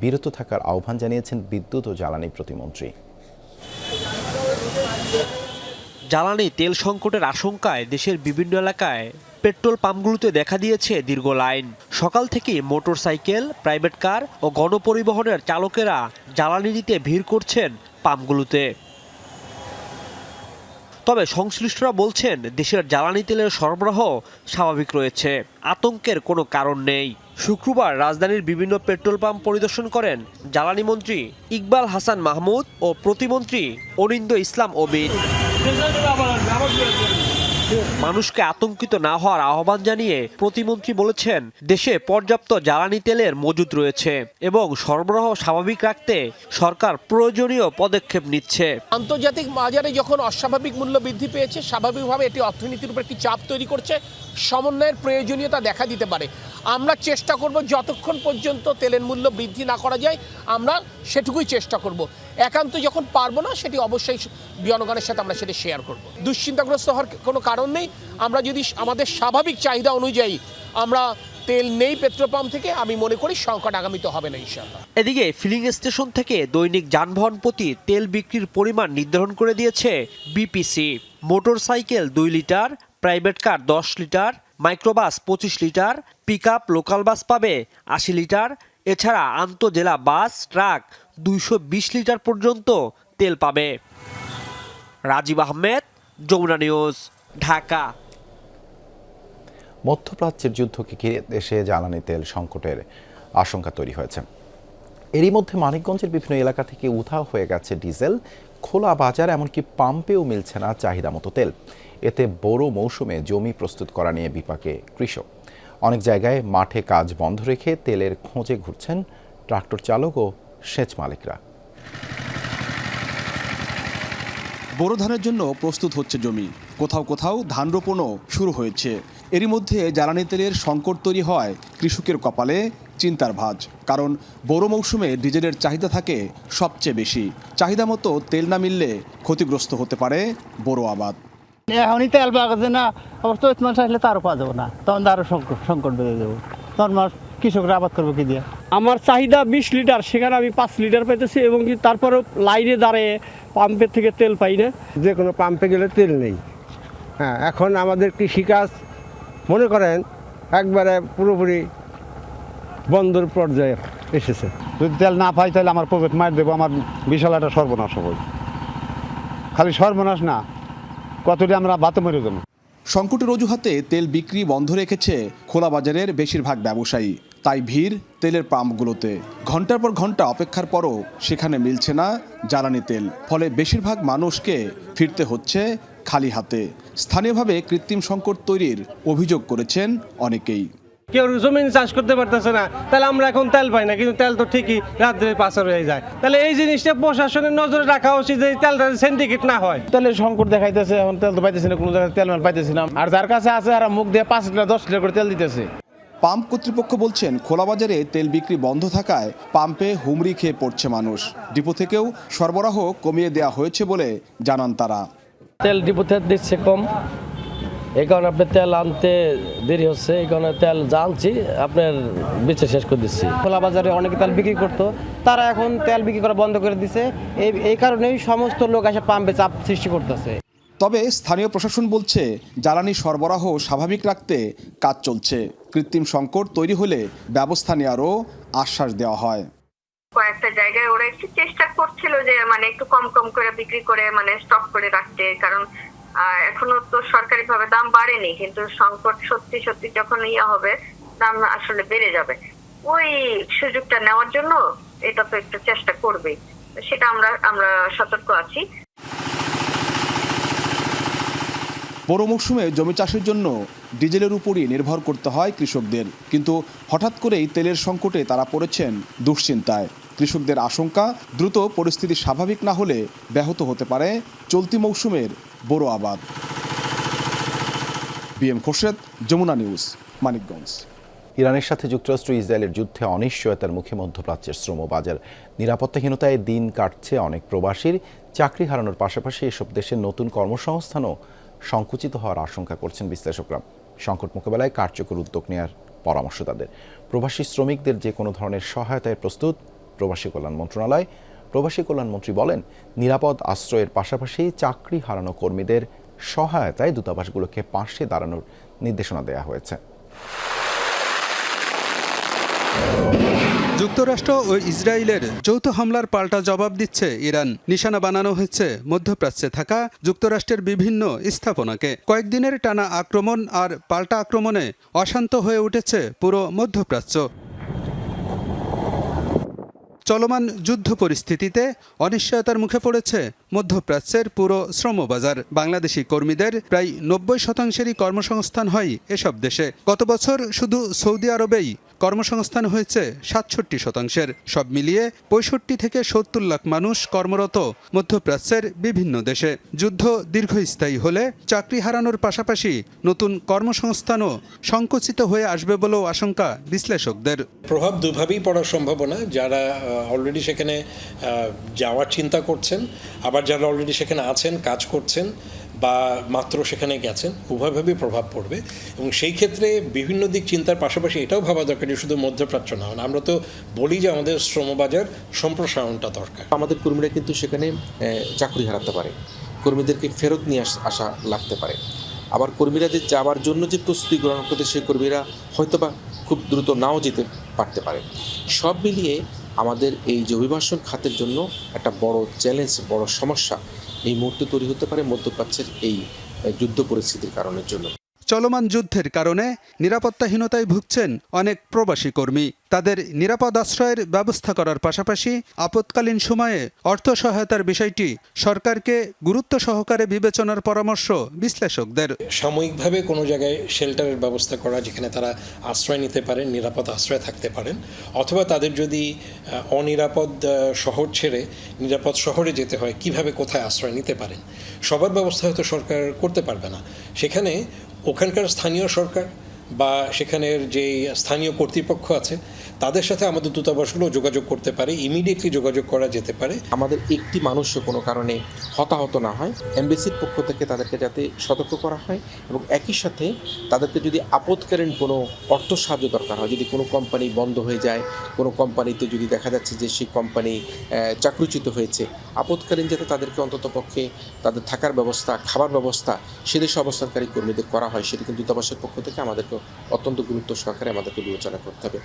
বিরত থাকার আহ্বান জানিয়েছেন বিদ্যুৎ ও জ্বালানি প্রতিমন্ত্রী। জ্বালানি তেল সংকটের আশঙ্কায় দেশের বিভিন্ন এলাকায় পেট্রোল পাম্পগুলোতে দেখা দিয়েছে দীর্ঘ লাইন। সকাল থেকে মোটরসাইকেল, প্রাইভেট কার ও গণপরিবহনের চালকেরা জ্বালানি দিতে ভিড় করছেন পাম্পগুলোতে। তবে সংশ্লিষ্টরা বলছেন দেশের জ্বালানি তেলের সরবরাহ স্বাভাবিক রয়েছে, আতঙ্কের কোনো কারণ নেই। শুক্রবার রাজধানীর বিভিন্ন পেট্রোল পাম্প পরিদর্শন করেন জ্বালানি মন্ত্রী ইকবাল হাসান মাহমুদ ও প্রতিমন্ত্রী অনিন্দ্য ইসলাম অবিন। মানুষকে আতঙ্কিত না হওয়ার আহ্বান জানিয়ে প্রতিমন্ত্রী বলেছেন, দেশে পর্যাপ্ত জ্বালানি তেলের মজুদ রয়েছে এবং সরবরাহ স্বাভাবিক রাখতে সরকার প্রয়োজনীয় পদক্ষেপ নিচ্ছে। আন্তর্জাতিক বাজারে যখন অস্বাভাবিক মূল্য বৃদ্ধি পেয়েছে, স্বাভাবিকভাবে এটি অর্থনীতির উপর একটি চাপ তৈরি করছে, সমন্বয়ের প্রয়োজনীয়তা দেখা দিতে পারে। আমরা চেষ্টা করব যতক্ষণ পর্যন্ত তেলের মূল্য বৃদ্ধি না করা যায়, আমরা সেটুকুই চেষ্টা করব। একান্ত যখন পারবো না, সেটি অবশ্যই জনগণের সাথে আমরা সেটা শেয়ার করব। দুশ্চিন্তাগ্রস্ত হওয়ার কোনো কারণ নেই। আমরা যদি আমাদের স্বাভাবিক চাহিদা অনুযায়ী আমরা তেল নেই পেট্রোল পাম্প থেকে, আমি মনে করি সংকট আগামীতে হবে না ইনশাআল্লাহ। এদিকে ফিলিং স্টেশন থেকে দৈনিক যানবাহন প্রতি তেল বিক্রির পরিমাণ নির্ধারণ করে দিয়েছে BPC. Motorcycle 2 litre, private car 10 litre, microbus 25 litre, pickup local bus পাবে 80 লিটার। এছাড়া আন্তঃজেলা বাস, ট্রাক 220 লিটার পর্যন্ত তেল পাবে। রাজীব আহমেদ, যমুনা নিউজ, ঢাকা। মধ্যপ্রাচ্যের যুদ্ধকে ঘিরে দেশে জ্বালানি তেল সংকটের আশঙ্কা তৈরি হয়েছে। এরই মধ্যে মানিকগঞ্জের বিভিন্ন এলাকা থেকে উধাও হয়ে গেছে ডিজেল। খোলা বাজার, এমনকি পাম্পেও মিলছে না চাহিদা মতো তেল। এতে বড় মৌসুমে জমি প্রস্তুত করা নিয়ে বিপাকে কৃষক। অনেক জায়গায় মাঠে কাজ বন্ধ রেখে তেলের খোঁজে ঘুরছেন ট্রাক্টর চালক ও সেচ মালিকরা। বোরো ধানের জন্য প্রস্তুত হচ্ছে জমি, কোথাও কোথাও ধান রোপণও শুরু হয়েছে। এরই মধ্যে জ্বালানি তেলের সংকট তৈরি হয় কৃষকের কপালে চিন্তার ভাঁজ। কারণ বোরো মৌসুমে ডিজেলের চাহিদা থাকে সবচেয়ে বেশি। চাহিদা মতো তেল না মিললে ক্ষতিগ্রস্ত হতে পারে বোরো আবাদ। এখনই তেল পাওয়া যাচ্ছে না, আবার চৈত মাস আসলে তারও পাওয়া যাবে না, তখন আরও সংকট বেড়ে যাবে। তখন মাস কৃষকরা আবাদ করবে কি দিয়ে? আমার চাহিদা 20 লিটার, সেখানে আমি 5 লিটার পেতেছি এবং কি তারপরেও লাইনে দাঁড়িয়ে পাম্পের থেকে তেল পাই না। যে কোনো পাম্পে গেলে তেল নেই। হ্যাঁ, এখন আমাদের কৃষিকাজ মনে করেন একবারে পুরোপুরি বন্ধর পর্যায়ে এসেছে। যদি তেল না পাই তাহলে আমার পকেট মার দেবো, আমার বিশাল একটা সর্বনাশ হবে। খালি সর্বনাশ না, কতটি আমরা বাতে মরে যাবো। সংকটের অজুহাতে তেল বিক্রি বন্ধ রেখেছে খোলা বাজারের বেশিরভাগ ব্যবসায়ী। তাই ভিড় তেলের পাম্পগুলোতে। ঘন্টার পর ঘন্টা অপেক্ষার পরও সেখানে মিলছে না জ্বালানি তেল। ফলে বেশিরভাগ মানুষকে ফিরতে হচ্ছে খালি হাতে। স্থানীয়ভাবে কৃত্রিম সংকট তৈরির অভিযোগ করেছেন অনেকেই। কেউ জমি চাষ করতে পারতেছে না, তাহলে আমরা এখন তেল পাই না, কিন্তু তেল তো ঠিকই রাত্রে পাচার হয়ে যায়। তাহলে এই জিনিসটা প্রশাসনের নজরে রাখা উচিত যে তেলটা সিন্ডিকেট না হয়। তেলের সংকট দেখাইতেছে, এখন তেল তো পাইতেছি না, কোনো জায়গায় তেল মাল পাইতেছি না। আর যার কাছে আছে আর মুখ দিয়ে 5 লিটার 10 লিটার করে তেল দিতেছে। পাম্প কর্তৃপক্ষ বলছেন, খোলা বাজারে তেল বিক্রি বন্ধ থাকায় পাম্পে হুমড়ি খেয়ে পড়ছে মানুষ। ডিপো থেকেও সরবরাহ কমিয়ে দেওয়া হয়েছে বলে জানান তারা। তেল ডিপোতে দিচ্ছে কম, এই কারণে আপনার তেল আনতে দেরি হচ্ছে, এই কারণে তেল জানছি আপনার বেচে শেষ করে দিচ্ছি। খোলা বাজারে অনেকে তেল বিক্রি করতো, তারা এখন তেল বিক্রি করা বন্ধ করে দিচ্ছে। এই কারণেই সমস্ত লোক এসে পাম্পে চাপ সৃষ্টি করতেছে। তবে স্থানীয় প্রশাসন বলছে, জ্বালানি সরবরাহ স্বাভাবিক রাখতে কাজ চলছে। কৃত্রিম সংকট তৈরি হলে ব্যবস্থা নেওয়ারও আশ্বাস দেওয়া হয়। কয়েকটা জায়গায় ওরা একটু চেষ্টা করছিল যে মানে একটু কম কম করে বিক্রি করে মানে স্টক করে রাখতে, কারণ এখনো তো সরকারিভাবে দাম বাড়েনি, কিন্তু সংকট সত্যি সত্যি যখন হবে দাম আসলে বেড়ে যাবে। ওই সুযোগটা নেওয়ার জন্য এটা তো একটু চেষ্টা করবে, সেটা আমরা সতর্ক আছি। বড় মৌসুমে জমি চাষের জন্য ডিজেলের উপরই নির্ভর করতে হয় কৃষকদের। কিন্তু হঠাৎ করেই তেলের সংকটে তারা পড়েছেন দুশ্চিন্তায়। কৃষকদের আশঙ্কা, দ্রুত পরিস্থিতি স্বাভাবিক না হলে ব্যাহত হতে পারে চলতি মৌসুমের বড় আবাদ। বিএম খোরশেদ, যমুনা নিউজ, মানিকগঞ্জ। ইরানের সাথে যুক্তরাষ্ট্র ইসরায়েলের যুদ্ধে অনিশ্চয়তার মুখে মধ্যপ্রাচ্যের শ্রমবাজার। নিরাপত্তাহীনতায় দিন কাটছে অনেক প্রবাসীর। চাকরি হারানোর পাশাপাশি এসব দেশের নতুন কর্মসংস্থানও সংকুচিত হওয়ার আশঙ্কা করছেন বিশ্লেষকরা। সংকট মোকাবেলায় কার্যকর উদ্যোগ নেওয়ার পরামর্শ তাদের। প্রবাসী শ্রমিকদের যে কোনো ধরনের সহায়তায় প্রস্তুত প্রবাসী কল্যাণ মন্ত্রণালয়। প্রবাসী কল্যাণমন্ত্রী বলেন, নিরাপদ আশ্রয়ের পাশাপাশি চাকরি হারানো কর্মীদের সহায়তায় দূতাবাসগুলোকে পাশে দাঁড়ানোর নির্দেশনা দেওয়া হয়েছে। যুক্তরাষ্ট্র ও ইসরায়েলের যৌথ হামলার পাল্টা জবাব দিচ্ছে ইরান। নিশানা বানানো হচ্ছে মধ্যপ্রাচ্যে থাকা যুক্তরাষ্ট্রের বিভিন্ন স্থাপনাকে। কয়েকদিনের টানা আক্রমণ আর পাল্টা আক্রমণে অশান্ত হয়ে উঠেছে পুরো মধ্যপ্রাচ্য। চলমান যুদ্ধ পরিস্থিতিতে অনিশ্চয়তার মুখে পড়েছে মধ্যপ্রাচ্যের পুরো শ্রমবাজার। বাংলাদেশি কর্মীদের প্রায় 90%-এরই কর্মসংস্থান হয় এসব দেশে। গত বছর শুধু সৌদি আরবেই কর্মসংস্থান হয়েছে 67%। সব মিলিয়ে 65 থেকে 70 লাখ মানুষ কর্মরত মধ্যপ্রাচ্যের বিভিন্ন দেশে। যুদ্ধ দীর্ঘস্থায়ী হলে চাকরি হারানোর পাশাপাশি নতুন কর্মসংস্থানও সংকুচিত হয়ে আসবে বলেও আশঙ্কা বিশ্লেষকদের। প্রভাব দুভাবেই পড়ার সম্ভাবনা। যারা অলরেডি সেখানে যাওয়ার চিন্তা করছেন, আবার যারা অলরেডি সেখানে আছেন, কাজ করছেন বা মাত্র সেখানে গেছেন, উভয়ভাবেই প্রভাব পড়বে। এবং সেই ক্ষেত্রে বিভিন্ন দিক চিন্তার পাশাপাশি এটাও ভাবা দরকার যে শুধু মধ্যপ্রাচ্য না, আমরা তো বলি যে আমাদের শ্রমবাজার সম্প্রসারণটা দরকার। আমাদের কর্মীরা কিন্তু সেখানে চাকরি হারাতে পারে, কর্মীদেরকে ফেরত নিয়ে আসা লাগতে পারে। আবার কর্মীরা যে যাওয়ার জন্য যে প্রস্তুতি গ্রহণ করতে, সেই কর্মীরা হয়তোবা খুব দ্রুত নাও যেতে পারতে পারে। সব মিলিয়ে আমাদের এই যে অভিবাসন খাতের জন্য একটা বড় চ্যালেঞ্জ, বড় সমস্যা এই মুহূর্তে তৈরি হতে পারে মধ্যপ্রাচ্যের এই যুদ্ধ পরিস্থিতির কারণের জন্য। চলমান যুদ্ধের কারণে নিরাপত্তাহীনতায় ভুগছেন অনেক প্রবাসী কর্মী। তাদের নিরাপদ আশ্রয়ের ব্যবস্থা করার পাশাপাশি আপৎকালীন সময়ে অর্থ সহায়তার বিষয়টি সরকারকে গুরুত্ব সহকারে বিবেচনার পরামর্শ বিশ্লেষকদের। সাময়িকভাবে কোনো জায়গায় শেল্টারের ব্যবস্থা করা, যেখানে তারা আশ্রয় নিতে পারেন, নিরাপদ আশ্রয় থাকতে পারেন, অথবা তাদের যদি অনিরাপদ শহর ছেড়ে নিরাপদ শহরে যেতে হয়, কিভাবে কোথায় আশ্রয় নিতে পারেন, সবার ব্যবস্থা হয়তো সরকার করতে পারবে না। সেখানে ওখানকার স্থানীয় সরকার বা সেখানের যে স্থানীয় কর্তৃপক্ষ আছে তাদের সাথে আমাদের দূতাবাসগুলো যোগাযোগ করতে পারে, ইমিডিয়েটলি যোগাযোগ করা যেতে পারে। আমাদের একটি মানুষও কোনো কারণে হতাহত না হয়, এমবেসির পক্ষ থেকে তাদেরকে যাতে সতর্ক করা হয় এবং একই সাথে তাদেরকে যদি আপৎকালীন কোনো অর্থ সাহায্য দরকার হয়, যদি কোনো কোম্পানি বন্ধ হয়ে যায়, কোনো কোম্পানিতে যদি দেখা যাচ্ছে যে সেই কোম্পানি চাকরিচ্যুত হয়েছে, আপৎকালীন যাতে তাদেরকে অন্ততপক্ষে তাদের থাকার ব্যবস্থা, খাবার ব্যবস্থা সে দেশে অবস্থানকারী কর্মীদের করা হয়, সেটি কিন্তু দূতাবাসের পক্ষ থেকে আমাদেরকে অত্যন্ত গুরুত্ব সহকারে আমাদেরকে বিবেচনা করতে হবে।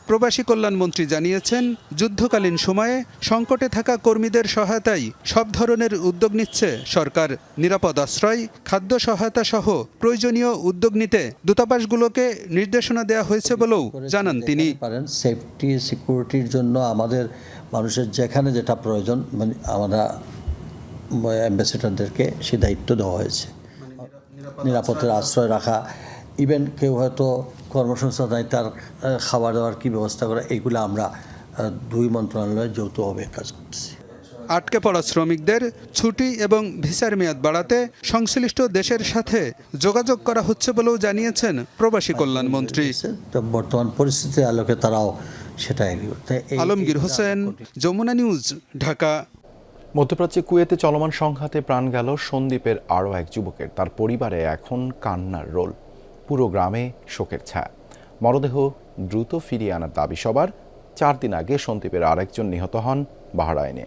প্রবাসী কল্যাণমন্ত্রী জানিয়েছেন, যুদ্ধকালীন সময়ে সংকটে থাকা কর্মীদের সহায়তায় সব ধরনের উদ্যোগ নিচ্ছে সরকার। নিরাপদ আশ্রয়, খাদ্য সহায়তা সহ প্রয়োজনীয় উদ্যোগ নিতে দূতাবাসগুলোকে নির্দেশনা দেওয়া হয়েছে বলেও জানান তিনি। সেফটি সিকিউরিটির জন্য আমাদের মানুষের যেখানে যেটা প্রয়োজন, মানে আমরা অ্যাম্বাসেডরদেরকে সে দায়িত্ব দেওয়া হয়েছে। নিরাপত্তার আশ্রয় রাখা, ইভেন কেউ হয়তো কর্মসংস্থান নাই, তার খাবার দাবার কী ব্যবস্থা করা, এগুলো আমরা দুই মন্ত্রণালয়ে যৌথভাবে কাজ করতেছি। আটকে পড়া শ্রমিকদের ছুটি এবং ভিসার মেয়াদ বাড়াতে সংশ্লিষ্ট দেশের সাথে যোগাযোগ করা হচ্ছে বলেও জানিয়েছেন প্রবাসী কল্যাণমন্ত্রী। বর্তমান পরিস্থিতির আলোকে তারাও সেটা। আলমগীর হোসেন, যমুনা নিউজ, ঢাকা। মধ্যপ্রাচ্যে কুয়েতে চলমান সংঘাতে প্রাণ গেল সন্দ্বীপের আরও এক যুবকের। তার পরিবারে এখন কান্নার রোল, পুরো গ্রামে শোকের ছায়া। মরদেহ দ্রুত ফিরিয়ে আনার দাবি সবার। 4 দিন আগে সন্দ্বীপের আরেকজন নিহত হন বাহরাইনে।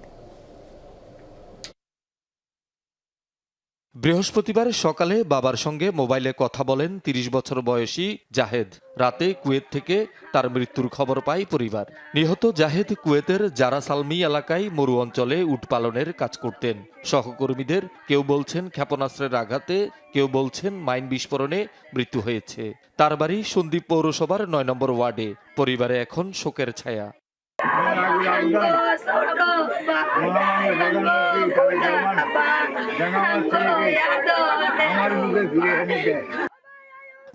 বৃহস্পতিবার সকালে বাবার সঙ্গে মোবাইলে কথা বলেন 30 বছর বয়সী জাহেদ। রাতে কুয়েত থেকে তার মৃত্যুর খবর পায় পরিবার। নিহত জাহেদ কুয়েতের জারা সালমি এলাকায় মরু অঞ্চলে উট পালনের কাজ করতেন। সহকর্মীদের কেউ বলছেন ক্ষেপণাস্ত্রের আঘাতে, কেউ বলছেন মাইন বিস্ফোরণে মৃত্যু হয়েছে। তার বাড়ি সন্দ্বীপ পৌরসভার 9 নম্বর ওয়ার্ডে। পরিবারে এখন শোকের ছায়া।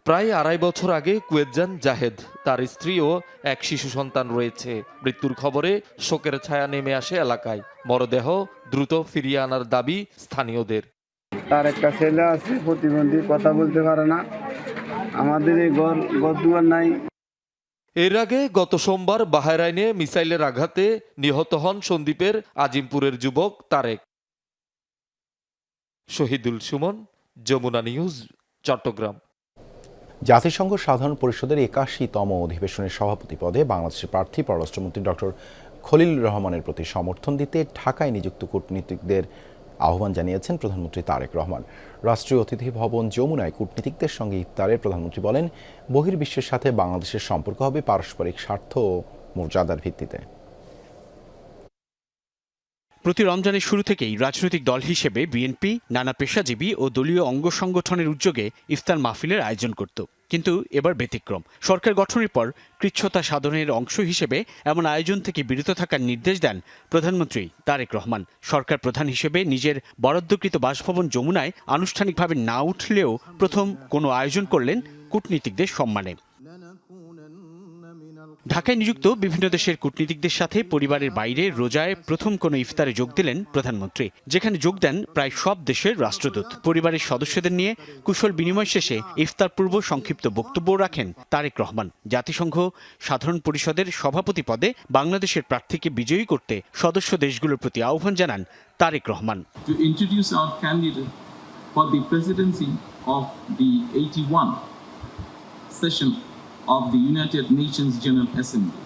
প্রায় 2.5 বছর আগে কুয়েত যান জাহেদ। তার স্ত্রী ও এক শিশু সন্তান রয়েছে। মৃত্যুর খবরে শোকের ছায়া নেমে আসে এলাকায়। মরদেহ দ্রুত ফিরিয়ে আনার দাবি স্থানীয়দের। তার একটা ছেলে আছে প্রতিবন্ধী, কথা বলতে পারে না। আমাদের এই ঘর দুয়ার নাই। এর আগে গত সোমবার বাহরাইনে মিসাইলের আঘাতে নিহত হন সন্দ্বীপের আজিমপুরের যুবক তারেক। শহীদুল সুমন, যমুনা নিউজ, চট্টগ্রাম। জাতিসংঘ সাধারণ পরিষদের 81তম অধিবেশনের সভাপতি পদে বাংলাদেশের প্রার্থী পররাষ্ট্রমন্ত্রী ডক্টর খলিলুর রহমানের প্রতি সমর্থন দিতে ঢাকায় নিযুক্ত কূটনীতিকদের আহ্বান জানিয়েছেন প্রধানমন্ত্রী তারেক রহমান। রাষ্ট্রীয় অতিথি ভবন যমুনায় কূটনীতিকদের সঙ্গে ইফতারে প্রধানমন্ত্রী বলেন, বহির্বিশ্বের সাথে বাংলাদেশের সম্পর্ক হবে পারস্পরিক স্বার্থ ও মর্যাদার ভিত্তিতে। প্রতি রমজানের শুরু থেকেই রাজনৈতিক দল হিসেবে বিএনপি নানা পেশাজীবী ও দলীয় অঙ্গ সংগঠনের উদ্যোগে ইফতার মাহফিলের আয়োজন করত, কিন্তু এবার ব্যতিক্রম। সরকার গঠনের পর কৃচ্ছ্রতা সাধনের অংশ হিসেবে এমন আয়োজন থেকে বিরত থাকার নির্দেশ দেন প্রধানমন্ত্রী তারেক রহমান। সরকার প্রধান হিসেবে নিজের বরাদ্দকৃত বাসভবন যমুনায় আনুষ্ঠানিকভাবে না উঠলেও প্রথম কোনো আয়োজন করলেন কূটনীতিকদের সম্মানে। ঢাকায় নিযুক্ত বিভিন্ন দেশের কূটনীতিকদের সাথে পরিবারের বাইরে রোজায় প্রথম কোনো ইফতারে যোগ দিলেন প্রধানমন্ত্রী, যেখানে যোগ দেন প্রায় সব দেশের রাষ্ট্রদূত। পরিবারের সদস্যদের নিয়ে কুশল বিনিময় শেষে ইফতার পূর্ব সংক্ষিপ্ত বক্তব্য রাখেন তারেক রহমান। জাতিসংঘ সাধারণ পরিষদের সভাপতি পদে বাংলাদেশের প্রার্থীকে বিজয়ী করতে সদস্য দেশগুলোর প্রতি আহ্বান জানান Tarique Rahman. To introduce our candidate for the presidency of the 81 session of the United Nations General Assembly,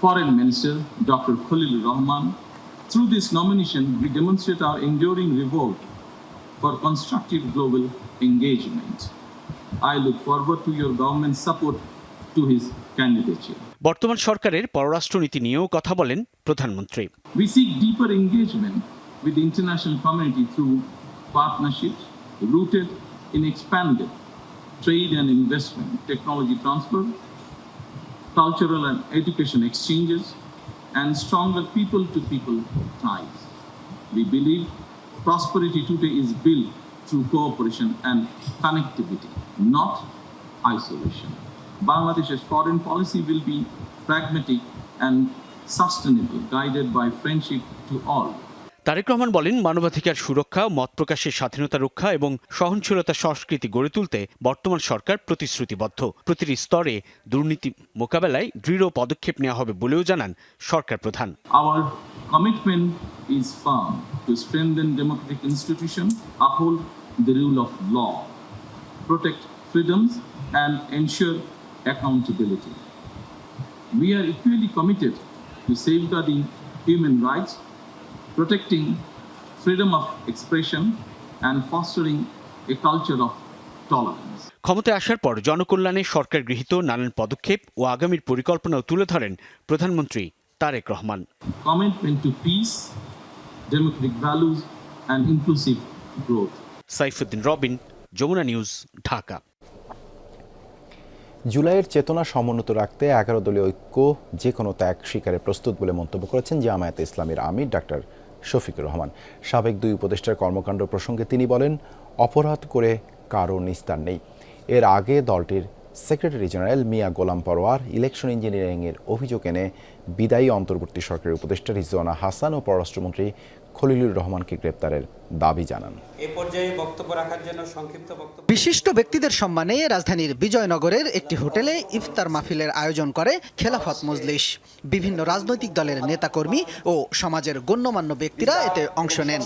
Foreign Minister Dr. Khalilur Rahman. Through this nomination, we demonstrate our enduring revolt for constructive global engagement. I look forward to your government's support to his candidature. বর্তমান সরকারের পররাষ্ট্রনীতি নিয়েও কথা বলেন প্রধানমন্ত্রী। We seek deeper engagement with the international community through partnerships rooted in expanded trade and investment, technology transfer, cultural and education exchanges, and stronger people-to-people ties. We believe prosperity today is built through cooperation and connectivity, not isolation. Bangladesh's foreign policy will be pragmatic and sustainable, guided by friendship to all. Tarique Rahman বলেন, মানবাধিকার সুরক্ষা, মত প্রকাশের স্বাধীনতা রক্ষা এবং সহনশীলতা সংস্কৃতি গড়ে তুলতে বর্তমান সরকার প্রতিশ্রুতিবদ্ধ। প্রতিটি স্তরে দুর্নীতি মোকাবেলায় দৃঢ় পদক্ষেপ নেওয়া হবে বলেও জানান সরকার প্রধান। Our commitment is firm to strengthen democratic institutions, uphold the rule of law, protect freedoms, and ensure accountability. We are equally committed to safeguarding human rights, protecting freedom of expression, and fostering a culture of tolerance. ক্ষমতায় আসার পর জনকল্যাণে সরকার গৃহীত নানান পদক্ষেপ ও আগামীর পরিকল্পনাও তুলে ধরেন প্রধানমন্ত্রী Tarek Rahman. Commitment to peace, democratic values, and inclusive growth. Saifuddin Robin, Jamuna news, Dhaka. জুলাইয়ের চেতনা সমুন্নত রাখতে 11 দলীয় ঐক্য যে কোনো ত্যাগ স্বীকারে প্রস্তুত বলে মন্তব্য করেছেন জামায়াতে ইসলামীর আমির ডাক্তার শফিকুর রহমান। সাবেক দুই উপদেষ্টার কর্মকাণ্ড প্রসঙ্গে তিনি বলেন, অপরাধ করে কারো নিস্তার নেই। এর আগে দলটির সেক্রেটারি জেনারেল মিয়া গোলাম পরোয়ার ইলেকশন ইঞ্জিনিয়ারিংয়ের অভিযোগ এনে বিদায়ী অন্তর্বর্তী সরকারের উপদেষ্টা রিজওয়ানা হাসান ও পররাষ্ট্রমন্ত্রী খলিলুর রহমানকে গ্রেপ্তারের দাবি জানান। বিশিষ্ট ব্যক্তিদের সম্মানে রাজধানীর বিজয়নগরের একটি হোটেলে ইফতার মাহফিলের আয়োজন করে খেলাফত মজলিস। বিভিন্ন রাজনৈতিক দলের নেতাকর্মী ও সমাজের গণ্যমান্য ব্যক্তিরা এতে অংশ নেন।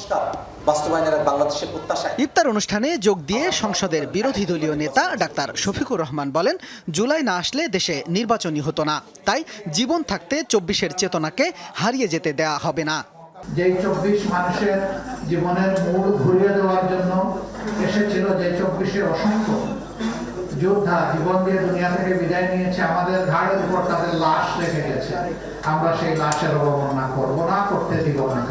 ইফতার অনুষ্ঠানে যোগ দিয়ে সংসদের বিরোধী দলীয় নেতা ডাক্তার শফিকুর রহমান বলেন, জুলাই না আসলে দেশে নির্বাচনই হতো না, তাই জীবন থাকতে 24-এর চেতনাকে হারিয়ে যেতে দেয়া হবে না। যে 24 মানুষের জীবনের মূল ঘুরিয়ে দেওয়ার জন্য এসেছিল, যে 24-এর অসংখ্য যোদ্ধা জীবন দিয়ে দুনিয়া থেকে বিদায় নিয়েছে, আমাদের ঘাড়ের উপর তাদের লাশ রেখে গেছে। আমরা সেই লাশের অবমাননা করব না, করতে দিব না।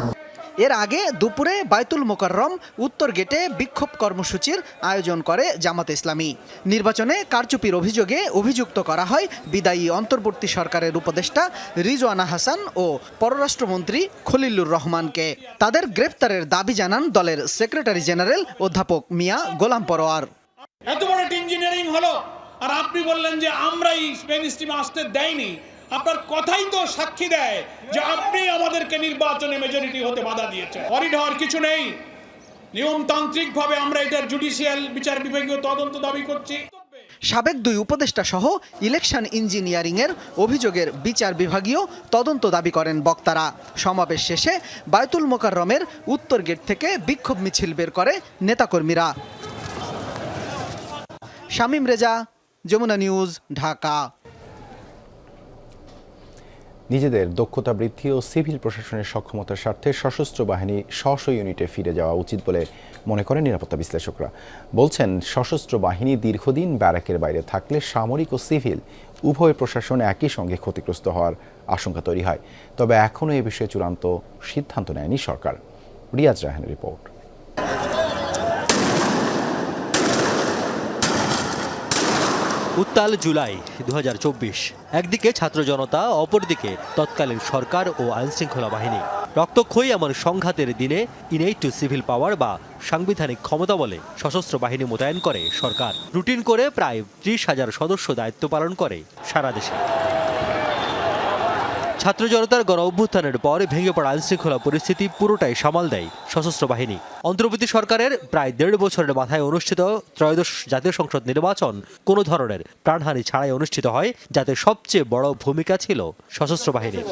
এর আগে দুপুরে বায়তুল মোকাররম উত্তর গেটে বিক্ষোভ কর্মসূচির আয়োজন করে জামাতে ইসলামী। নির্বাচনে কারচুপির অভিযোগে অভিযুক্ত করা হয় বিদায়ী অন্তর্বর্তী সরকারের উপদেষ্টা রিজওয়ানা হাসান ও পররাষ্ট্রমন্ত্রী খলিলুর রহমানকে। তাদের গ্রেফতারের দাবি জানান দলের সেক্রেটারি জেনারেল অধ্যাপক মিয়া গোলাম পরোয়ার। এত বড় ইঞ্জিনিয়ারিং হলো আর আপনি বললেন যে আমরাই স্পেন স্টিম আসতে দেয়নি। আপনার কথাই তো সাক্ষী দেয় যে আপনি আমাদেরকে নির্বাচনে মেজরিটি হতে বাধা দিয়েছেন। করিডর কিছু নেই, নিয়মতান্ত্রিকভাবে আমরা এটার জুডিশিয়াল বিচার বিভাগীয় তদন্ত দাবি করছি। সাবেক দুই উপদেষ্টা সহ ইলেকশন ইঞ্জিনিয়ারিংয়ের অভিযোগের বিচার বিভাগীয় তদন্ত দাবি করেন বক্তারা। সমাবেশ শেষে বায়তুল মোকাররমের উত্তর গেট থেকে বিক্ষোভ মিছিল বের করে নেতাকর্মীরা। শামীম রেজা, যমুনা নিউজ, ঢাকা। নিজেদের দক্ষতা বৃদ্ধি ও সিভিল প্রশাসনের সক্ষমতার স্বার্থে সশস্ত্র বাহিনী স্ব ইউনিটে ফিরে যাওয়া উচিত বলে মনে করেন নিরাপত্তা বিশ্লেষকরা। বলছেন, সশস্ত্র বাহিনী দীর্ঘদিন ব্যারাকের বাইরে থাকলে সামরিক ও সিভিল উভয় প্রশাসন একই সঙ্গে ক্ষতিগ্রস্ত হওয়ার আশঙ্কা তৈরি হয়। তবে এখনও এ বিষয়ে চূড়ান্ত সিদ্ধান্ত নেয়নি সরকার। রিয়াজ রায়হানের রিপোর্ট। উত্তাল জুলাই 2024, একদিকে ছাত্র জনতা, অপরদিকে তৎকালীন সরকার ও আইনশৃঙ্খলা বাহিনী। রক্তক্ষয়ী এমন সংঘাতের দিনে ইনেট টু সিভিল পাওয়ার বা সাংবিধানিক ক্ষমতা বলে সশস্ত্র বাহিনী মোতায়েন করে সরকার। রুটিন করে প্রায় 30,000 সদস্য দায়িত্ব পালন করে সারা দেশে। ছাত্র জনতার গণ অভ্যুত্থানের পর ভেঙে পড়া আইনশৃঙ্খলা পরিস্থিতি পুরোটাই সামাল দেয় সশস্ত্র বাহিনী। অন্তর্বর্তী সরকারের প্রায় 1.5 বছরের মাথায় অনুষ্ঠিত ত্রয়োদশ জাতীয় সংসদ নির্বাচন কোনো ধরনের প্রাণহানি ছাড়াই অনুষ্ঠিত হয়, যাতে সবচেয়ে বড় ভূমিকা ছিল সশস্ত্র বাহিনীর।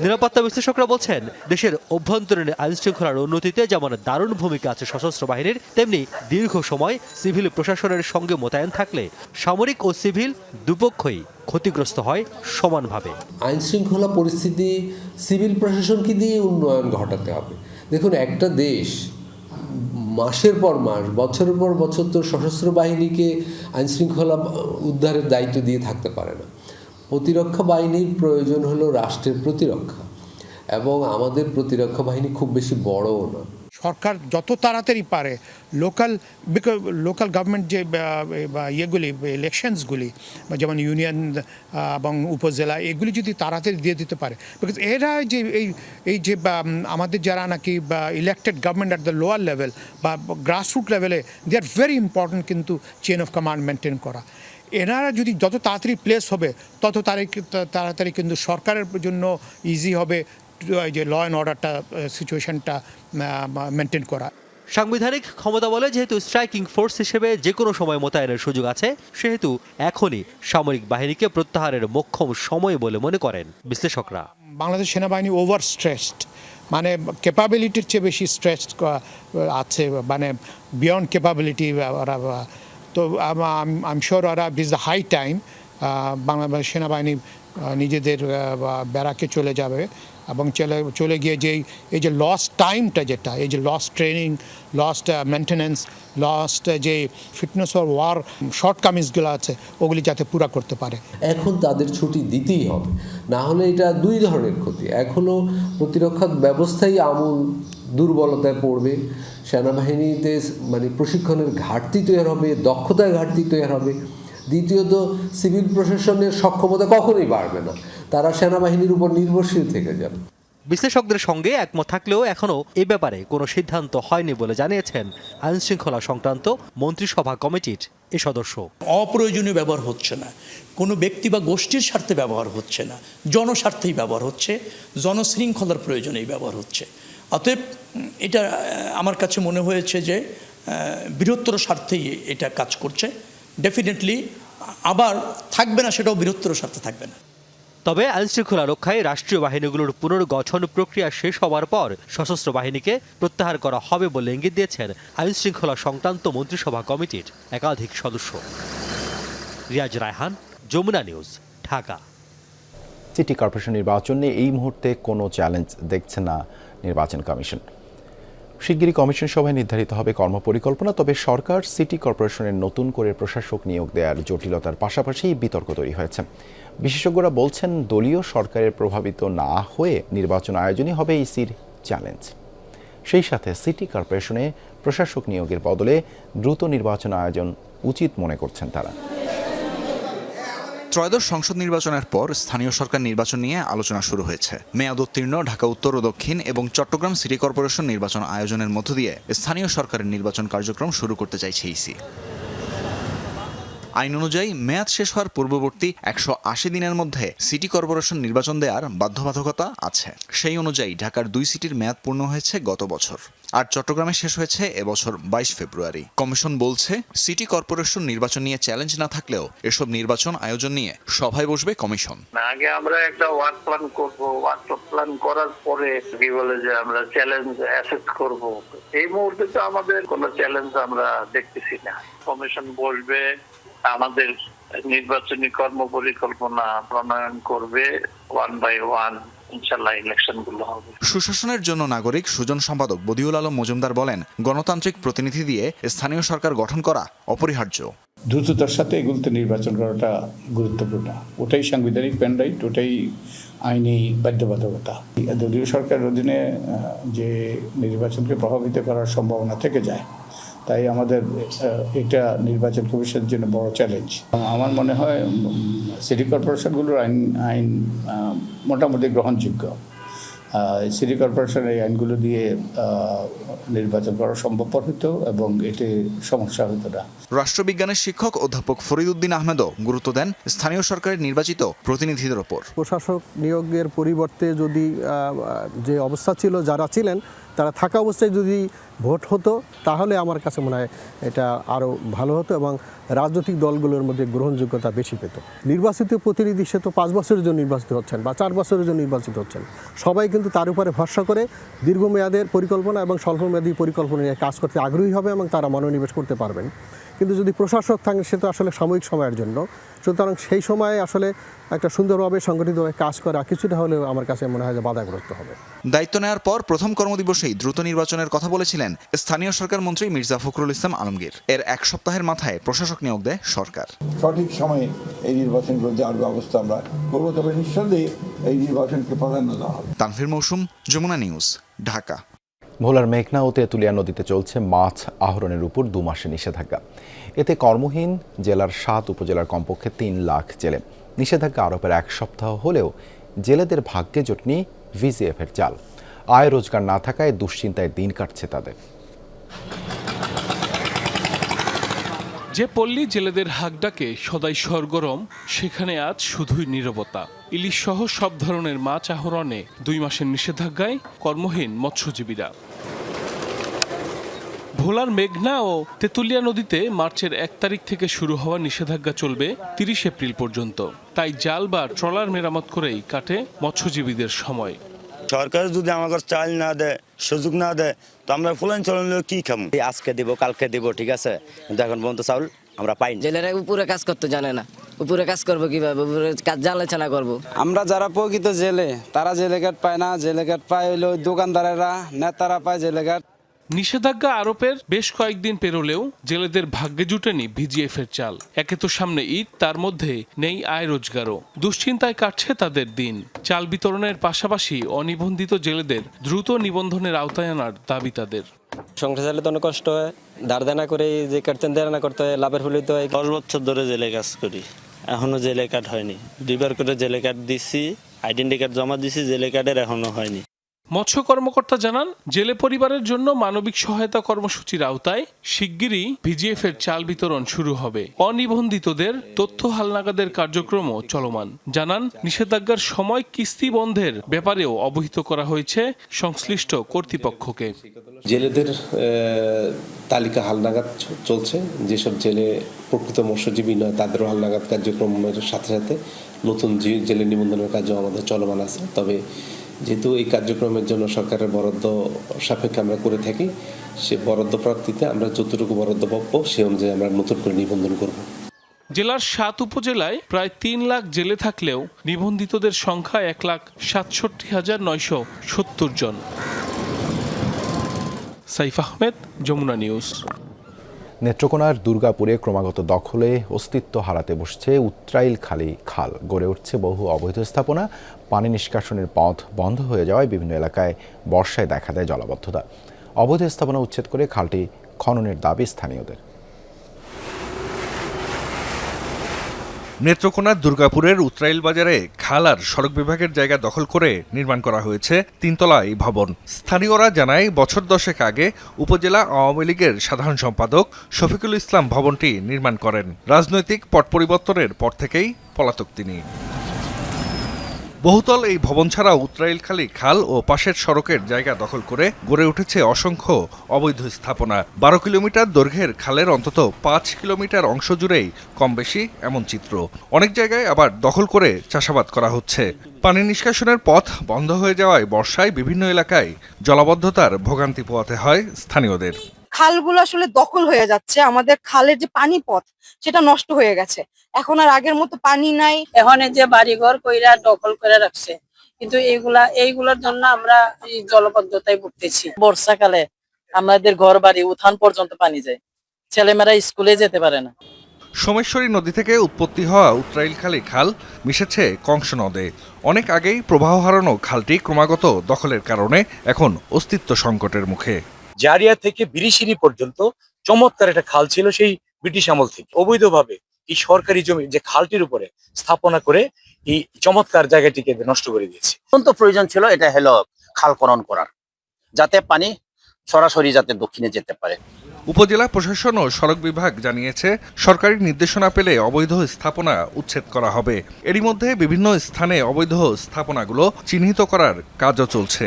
নিরাপত্তা বিশ্লেষকরা বলছেন, দেশের অভ্যন্তরীণ আইনশৃঙ্খলার উন্নতিতে যেমন দারুণ ভূমিকা আছে সশস্ত্র বাহিনীর, তেমনি দীর্ঘ সময় সিভিল প্রশাসনের সঙ্গে মোতায়েন থাকলে সামরিক ও সিভিল দুপক্ষই ক্ষতিগ্রস্ত হয় সমানভাবে। আইনশৃঙ্খলা পরিস্থিতি সিভিল প্রশাসনকে দিয়ে উন্নয়ন ঘটাতে হবে। দেখুন, একটা দেশ মাসের পর মাস, বছরের পর বছর তো সশস্ত্র বাহিনীকে আইনশৃঙ্খলা উদ্ধারের দায়িত্ব দিয়ে থাকতে পারে না। প্রতিরক্ষা বাহিনীর প্রয়োজন হলো রাষ্ট্রের প্রতিরক্ষা, এবং আমাদের প্রতিরক্ষা বাহিনী খুব বেশি বড়ও না। সরকার যত তাড়াতাড়ি পারে লোকাল গভর্নমেন্ট যে ইয়েগুলি ইলেকশনসগুলি, যেমন ইউনিয়ন এবং উপজেলা, এগুলি যদি তাড়াতাড়ি দিয়ে দিতে পারে, বিকজ এরা যে এই যে আমাদের যারা নাকি elected government at the lower level বা গ্রাসরুট লেভেলে, দে আর ভেরি ইম্পর্টেন্ট কিন্তু চেন অফ কমান্ড মেনটেন করা। এনারা যদি যত তাড়াতাড়ি প্লেস হবে তত তাড়াতাড়ি কিন্তু সরকারের জন্য ইজি হবে যে ল অ্যান্ড অর্ডারটা সিচুয়েশনটা মেনটেন করা। সাংবিধানিক ক্ষমতা বলে যেহেতু স্ট্রাইকিং ফোর্স হিসেবে যে কোনো সময় মোতায়েনের সুযোগ আছে, সেহেতু এখনই সামরিক বাহিনীকে প্রত্যাহারের মোক্ষম সময় বলে মনে করেন বিশ্লেষকরা। বাংলাদেশ সেনাবাহিনী ওভার স্ট্রেসড, মানে ক্যাপাবিলিটির চেয়ে বেশি স্ট্রেসড আছে, মানে বিয়ন্ড ক্যাপাবিলিটি ওরা। তো আই এম শিওর ওরা this the high time Bangladesh সেনাবাহিনী নিজেদের ব্যারাকে চলে যাবে এবং চলে গিয়ে এই যে লস্ট টাইমটা, যেটা এই যে lost training, lost maintenance, lost যে ফিটনেস ফর ওয়ার শর্টকামিংসগুলো আছে, ওগুলি যাতে পুরা করতে পারে। এখন তাদের ছুটি দিতেই হবে, না হলে এটা দুই ধরনের ক্ষতি। এক হলো প্রতিরক্ষা ব্যবস্থাই আমূল দুর্বলতায় পড়বে, সেনাবাহিনীতে মানে প্রশিক্ষণের ঘাটতি তৈরি হবে, দক্ষতার ঘাটতি তৈরি হবে। দ্বিতীয়ত, সিভিল প্রশাসনের সক্ষমতা কখনোই বাড়বে না, তারা সেনাবাহিনীর উপর নির্ভরশীল থেকে যাবে। বিশ্লেষকদের সঙ্গে একমত থাকলেও এখনও এ ব্যাপারে কোনো সিদ্ধান্ত হয়নি বলে জানিয়েছেন আইনশৃঙ্খলা সংক্রান্ত মন্ত্রিসভা কমিটির এ সদস্য। অপ্রয়োজনীয় ব্যবহার হচ্ছে না, কোনো ব্যক্তি বা গোষ্ঠীর স্বার্থে ব্যবহার হচ্ছে না, জনস্বার্থেই ব্যবহার হচ্ছে, জনশৃঙ্খলার প্রয়োজনেই ব্যবহার হচ্ছে। অতএব এটা আমার কাছে মনে হয়েছে যে বৃহত্তর স্বার্থেই এটা কাজ করছে। ডেফিনেটলি আবার থাকবে না, সেটাও বৃহত্তর স্বার্থে থাকবে না। তবে আইনশৃঙ্খলা রক্ষায় রাষ্ট্রীয় বাহিনীগুলোর পুনর্গঠন প্রক্রিয়া শেষ হওয়ার পর সশস্ত্র বাহিনীকে প্রত্যাহার করা হবে বলে ইঙ্গিত দিয়েছেন আইনশৃঙ্খলা সংক্রান্ত মন্ত্রিসভা কমিটির একাধিক সদস্য। Riaz Raihan, Jamuna news, Dhaka. City corporation নির্বাচনে এই মুহূর্তে কোনো চ্যালেঞ্জ দেখছে না নির্বাচন কমিশন। শিগগিরই কমিশন সভায় নির্ধারিত হবে কর্মপরিকল্পনা। তবে সরকার সিটি কর্পোরেশনের নতুন করে প্রশাসক নিয়োগ দেওয়ার জটিলতার পাশাপাশি বিতর্ক তৈরি হয়েছে। বিশেষজ্ঞরা বলছেন, দলীয় সরকারের প্রভাবিত না হয়ে নির্বাচন আয়োজনই হবে ইসির চ্যালেঞ্জ। সেই সাথে সিটি কর্পোরেশনে প্রশাসক নিয়োগের বদলে দ্রুত নির্বাচন আয়োজন উচিত মনে করছেন তারা। ত্রয়োদশ সংসদ নির্বাচনের পর স্থানীয় সরকার নির্বাচন নিয়ে আলোচনা শুরু হয়েছে। মেয়াদ উত্তীর্ণ ঢাকা উত্তর ও দক্ষিণ এবং চট্টগ্রাম সিটি কর্পোরেশন নির্বাচন আয়োজনের মধ্য দিয়ে স্থানীয় সরকারের নির্বাচন কার্যক্রম শুরু করতে চাইছে ইসি। আইন অনুযায়ী মেয়াদ শেষ হওয়ার পূর্ববর্তী 180 দিনের মধ্যে সিটি কর্পোরেশন নির্বাচন দেওয়ার বাধ্যবাধকতা আছে। সেই অনুযায়ী ঢাকার 2 সিটির মেয়াদ পূর্ণ হয়েছে গত বছর, আর চট্টগ্রামে শেষ হয়েছে এবছর 22 ফেব্রুয়ারি। কমিশন বলছে, সিটি কর্পোরেশন নির্বাচন নিয়ে চ্যালেঞ্জ না থাকলেও এসব নির্বাচন আয়োজন নিয়ে সভায় বসবে কমিশন। আগে আমরা একটা ওয়ার্ক প্ল্যান করব, ওয়ার্ক প্ল্যান করার পরে কি বলে যে আমরা চ্যালেঞ্জ অ্যাসেস করব। এই মুহূর্তে তো আমাদের কোনো চ্যালেঞ্জ আমরা দেখতেছি না। কমিশন বসবে, আমাদের নির্বাচনী কর্মপরিকল্পনা প্রণয়ন করবে, 1 by 1 ইনশাআল্লাহ ইলেকশনগুলো হবে। সুশাসনের জন্য নাগরিক সুজন সম্পাদক বদিউল আলম মজুমদার বলেন, গণতান্ত্রিক প্রতিনিধি দিয়ে স্থানীয় সরকার গঠন করা অপরিহার্য। দ্রুততার সাথে এগুলোতে নির্বাচন করাটা গুরুত্বপূর্ণ, ওটাই সাংবিধানিক ম্যান্ডেট, ওটাই আইনি বাধ্যবাধকতা। দলীয় সরকারের অধীনে যে নির্বাচনকে প্রভাবিত করার সম্ভাবনা থেকে যায়, তাই আমাদের এটা নির্বাচন কমিশনের জন্য বড় চ্যালেঞ্জ। আমার মনে হয় সিটি কর্পোরেশনগুলোর আইন মোটামুটি গ্রহণযোগ্য। সিটি কর্পোরেশনের এই আইনগুলো দিয়ে নির্বাচন করা সম্ভবপর হতো এবং এতে সমস্যা হতো না। রাষ্ট্রবিজ্ঞানের শিক্ষক অধ্যাপক ফরিদ উদ্দিন আহমেদও গুরুত্ব দেন স্থানীয় সরকারের নির্বাচিত প্রতিনিধিদের ওপর। প্রশাসক নিয়োগের পরিবর্তে যদি যে অবস্থা ছিল, যারা ছিলেন তারা থাকা অবস্থায় যদি ভোট হতো, তাহলে আমার কাছে মনে হয় এটা আরও ভালো হতো এবং রাজনৈতিক দলগুলোর মধ্যে গ্রহণযোগ্যতা বেশি পেত। নির্বাচিত প্রতিনিধি সে তো 5 বছরের জন্য নির্বাচিত হচ্ছেন বা 4 বছরের জন্য নির্বাচিত হচ্ছেন, সবাই কিন্তু তার উপরে ভরসা করে দীর্ঘমেয়াদের পরিকল্পনা এবং স্বল্পমেয়াদী পরিকল্পনা নিয়ে কাজ করতে আগ্রহী হবে এবং তারা মনোনিবেশ করতে পারবেন। কিন্তু যদি প্রশাসক থাকেন, সে তো আসলে সাময়িক সময়ের জন্য, সুতরাং সেই সময়ে আসলে একটা সুন্দরভাবে সংগঠিতভাবে কাজ করা কিছুটা হলেও আমার কাছে মনে হয় যে বাধাগ্রস্ত হবে। দায়িত্ব নেওয়ার পর প্রথম কর্মদিবসেই দ্রুত নির্বাচনের কথা বলেছিলেন স্থানীয় সরকার মন্ত্রী মির্জা ফখরুল ইসলাম আলমগীর। এর 1 সপ্তাহের মাথায় প্রশাসক নিয়োগ দেয় সরকার। সঠিক সময়ে এই নির্বাচনগুলো দেওয়ার ব্যবস্থা আমরা করবো, তবে নিঃসন্দেহে এই নির্বাচনকে প্রাধান্য দেওয়া হবে। তানভীর মৌসুম, যমুনা নিউজ, ঢাকা। ভোলার মেঘনা ও তেঁতুলিয়া নদীতে চলছে মাছ আহরণের উপর 2 মাসের নিষেধাজ্ঞা। এতে কর্মহীন জেলার 7 উপজেলার কমপক্ষে 3 লাখ জেলে। নিষেধাজ্ঞা আরোপের 1 সপ্তাহ হলেও জেলেদের ভাগ্যে জোটনি ভিজিএফের জাল। আয় রোজগার না থাকায় দুশ্চিন্তায় দিন কাটছে তাদের। যে পল্লী জেলেদের হাক ডাকে সদাই সরগরম, সেখানে আজ শুধুই নীরবতা। ইলিশ সহ সব ধরনের মাছ আহরণে 2 মাসের নিষেধাজ্ঞায় কর্মহীন মৎস্যজীবীরা। ভোলার মেঘনা ও তেঁতুলিয়া নদীতে মার্চের 1 তারিখ থেকে শুরু হওয়া নিষেধাজ্ঞা চলবে 30 এপ্রিল পর্যন্ত। তাই জাল বা ট্রলার মেরামত করেই কাটে মৎস্যজীবীদের সময়। সরকার যদি আমাদের চাল না দেয়, সুযোগ না দেয়, তো আমরা ফুলান চললে কি খাবো? আজকে দিব, কালকে দিব, ঠিক আছে, কিন্তু এখন পর্যন্ত চাউল আমরা পাই। জেলেরা উপরে কাজ করতে জানে না, উপরে কাজ করবো কিভাবে? উপরে কাজ জানলে না করবো। আমরা যারা প্রকৃত জেলে, তারা জেলে কার্ড পায় না। জেলে কার্ড পায় হইলো দোকানদারেরা, নেতারা পায় জেলে কার্ড। নিষেধাজ্ঞা আরোপের বেশ কয়েকদিন পেরোলেও জেলেদের ভাগ্যে জুটেনি ভিজিএফের চাল। একে তো সামনে ঈদ, তার মধ্যে নেই আয় রোজগারও। দুশ্চিন্তায় কাটছে তাদের দিন। চাল বিতরণের পাশাপাশি অনিবন্ধিত জেলেদের দ্রুত নিবন্ধনের আওতায় আনার দাবি তাদের। সংসার চালে তো অনেক কষ্ট হয়, ধার দেনা করে যে কাটতেন দেনা করতে হয়, লাভের ফলিত হয়। 10 বছর ধরে জেলে কাজ করি, এখনো জেলে কার্ড হয়নি। 2 বার করে জেলে কার্ড দিছি, আইডেন্টি কার্ড জমা দিছি, জেলে কার্ডের এখনো হয়নি। মৎস্য কর্মকর্তা জানান, জেলে পরিবারের জন্য মানবিক সহায়তা কর্মসূচির আওতায় শিগগিরই ভিজিএফের চাল বিতরণ শুরু হবে। অনিবন্ধিতদের তথ্য হালনাগাদের কার্যক্রমও চলমান। জানান, নিষেধাজ্ঞার সময় কিস্তি বন্ধের ব্যাপারেও অবহিত করা হয়েছে সংশ্লিষ্ট কর্তৃপক্ষকে। জেলেদের তালিকা হালনাগাদ চলছে। যেসব জেলে প্রকৃত মৎস্যজীবী নয়, তাদেরও হালনাগাদ কার্যক্রমের সাথে সাথে নতুন জেলে নিবন্ধনের কাজও আমাদের চলমান আছে। তবে যেহেতু এই কার্যক্রমের জন্য সরকারের বরাদ্দ সাপেক্ষে আমরা করে থাকি, সে বরাদ্দ প্রাপ্তিতে আমরা যতটুকু বরাদ্দ পাবো সে অনুযায়ী আমরা নতুন করে নিবন্ধন করব। জেলার 7 উপজেলায় প্রায় 3 লাখ জেলে থাকলেও নিবন্ধিতদের সংখ্যা 1,67,970 জন। সাইফ আহমেদ, যমুনা নিউজ। নেত্রকোনার দুর্গাপুরে ক্রমাগত দখলে অস্তিত্ব হারাতে বসছে উত্রাইলখালী খাল। গড়ে উঠছে বহু অবৈধ স্থাপনা। পানি নিষ্কাশনের পথ বন্ধ হয়ে যাওয়ায় বিভিন্ন এলাকায় বর্ষায় দেখা দেয় জলাবদ্ধতা। অবৈধ স্থাপনা উচ্ছেদ করে খালটি খননের দাবি স্থানীয়দের। নেত্রকোনার দুর্গাপুরের উত্রাইল বাজারে খাল আর সড়ক বিভাগের জায়গা দখল করে নির্মাণ করা হয়েছে 3 তলা এই ভবন। স্থানীয়রা জানায়, বছর 10 আগে উপজেলা আওয়ামী লীগের সাধারণ সম্পাদক শফিকুল ইসলাম ভবনটি নির্মাণ করেন। রাজনৈতিক পট পরিবর্তনের পর থেকেই পলাতক তিনি। বহুতল এই ভবন ছাড়াও উত্রাইলখালী খাল ও পাশের সড়কের জায়গা দখল করে গড়ে উঠেছে অসংখ্য অবৈধ স্থাপনা। 12 কিলোমিটার দৈর্ঘ্যের খালের অন্তত 5 কিলোমিটার অংশ জুড়েই কম বেশি এমন চিত্র। অনেক জায়গায় আবার দখল করে চাষাবাদ করা হচ্ছে। পানি নিষ্কাশনের পথ বন্ধ হয়ে যাওয়ায় বর্ষায় বিভিন্ন এলাকায় জলাবদ্ধতার ভোগান্তি পোহাতে হয় স্থানীয়দের। খালগুলো আসলে দখল হয়ে যাচ্ছে, আমাদের খালের যে পানি পথ সেটা নষ্ট হয়ে গেছে, এখন আর আগের মতো পানি নাই। এখন যে বাড়িঘর কইরা দখল করে রাখছে, কিন্তু এইগুলোর জন্য আমরা এই জলবদ্ধতায় ভুগতেছি। বর্ষাকালে আমাদের ঘর বাড়ি উঠান পর্যন্ত পানি যায়, ছেলেমেয়েরা স্কুলে যেতে পারে না। সোমেশ্বরী নদী থেকে উৎপত্তি হওয়া উত্রাইলখালী খাল মিশেছে কংস নদে। অনেক আগেই প্রবাহ হারানো খালটি ক্রমাগত দখলের কারণে এখন অস্তিত্ব সংকটের মুখে। জারিয়া থেকে বিরিশিরি পর্যন্ত চমৎকার একটা খাল ছিল সেই ব্রিটিশ আমল থেকে। অবৈধভাবে এই সরকারি জমি যে খালটির উপরে স্থাপনা করে এই চমৎকার জায়গাটিকে নষ্ট করে দিয়েছে। অত্যন্ত প্রয়োজন ছিল এটা হলো খাল খনন করার, যাতে পানি সরাসরি যাতে দক্ষিণে যেতে পারে। উপজেলা প্রশাসন ও সড়ক বিভাগ জানিয়েছে সরকারি নির্দেশনা পেলে অবৈধ স্থাপনা উচ্ছেদ করা হবে। এরই মধ্যে বিভিন্ন স্থানে অবৈধ স্থাপনাগুলো চিহ্নিত করার কাজও চলছে।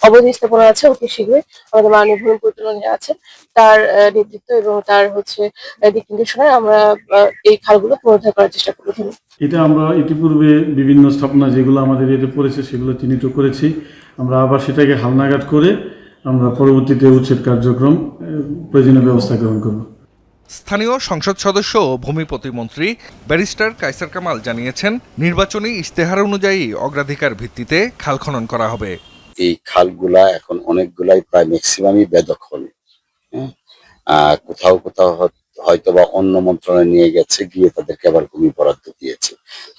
অবৈধ স্থাপনা আছে, অতি শীঘ্রই আমাদের মাননীয় ভূমি পরিচালনা আছে, তার নেতৃত্ব এবং তার দিক নির্দেশনায় আমরা এই খালগুলো পুনরুদ্ধার করার চেষ্টা করব। এটা আমরা ইতিপূর্বে বিভিন্ন স্থাপনা যেগুলো আমাদের এতে পড়েছে সেগুলো চিহ্নিত করেছি। আমরা আবার সেটাকে হালনাগাদ করে আমরা পরবর্তীতে উচ্ছেদ কার্যক্রম প্রয়োজনীয় ব্যবস্থা গ্রহণ করব। স্থানীয় সংসদ সদস্য ও ভূমি প্রতিমন্ত্রী ব্যারিস্টার কায়সার কামাল জানিয়েছেন, নির্বাচনী ইশতেহার অনুযায়ী অগ্রাধিকার ভিত্তিতে খাল খনন করা হবে। এই খালগুলা এখন অনেকগুলাই প্রায় ম্যাক্সিমামই বেদখল। কোথাও কোথাও হয়তো বা অন্য মন্ত্রণালয়ে নিয়ে গেছে, গিয়ে তাদেরকে আবার ভূমি বরাদ্দ দিয়েছে।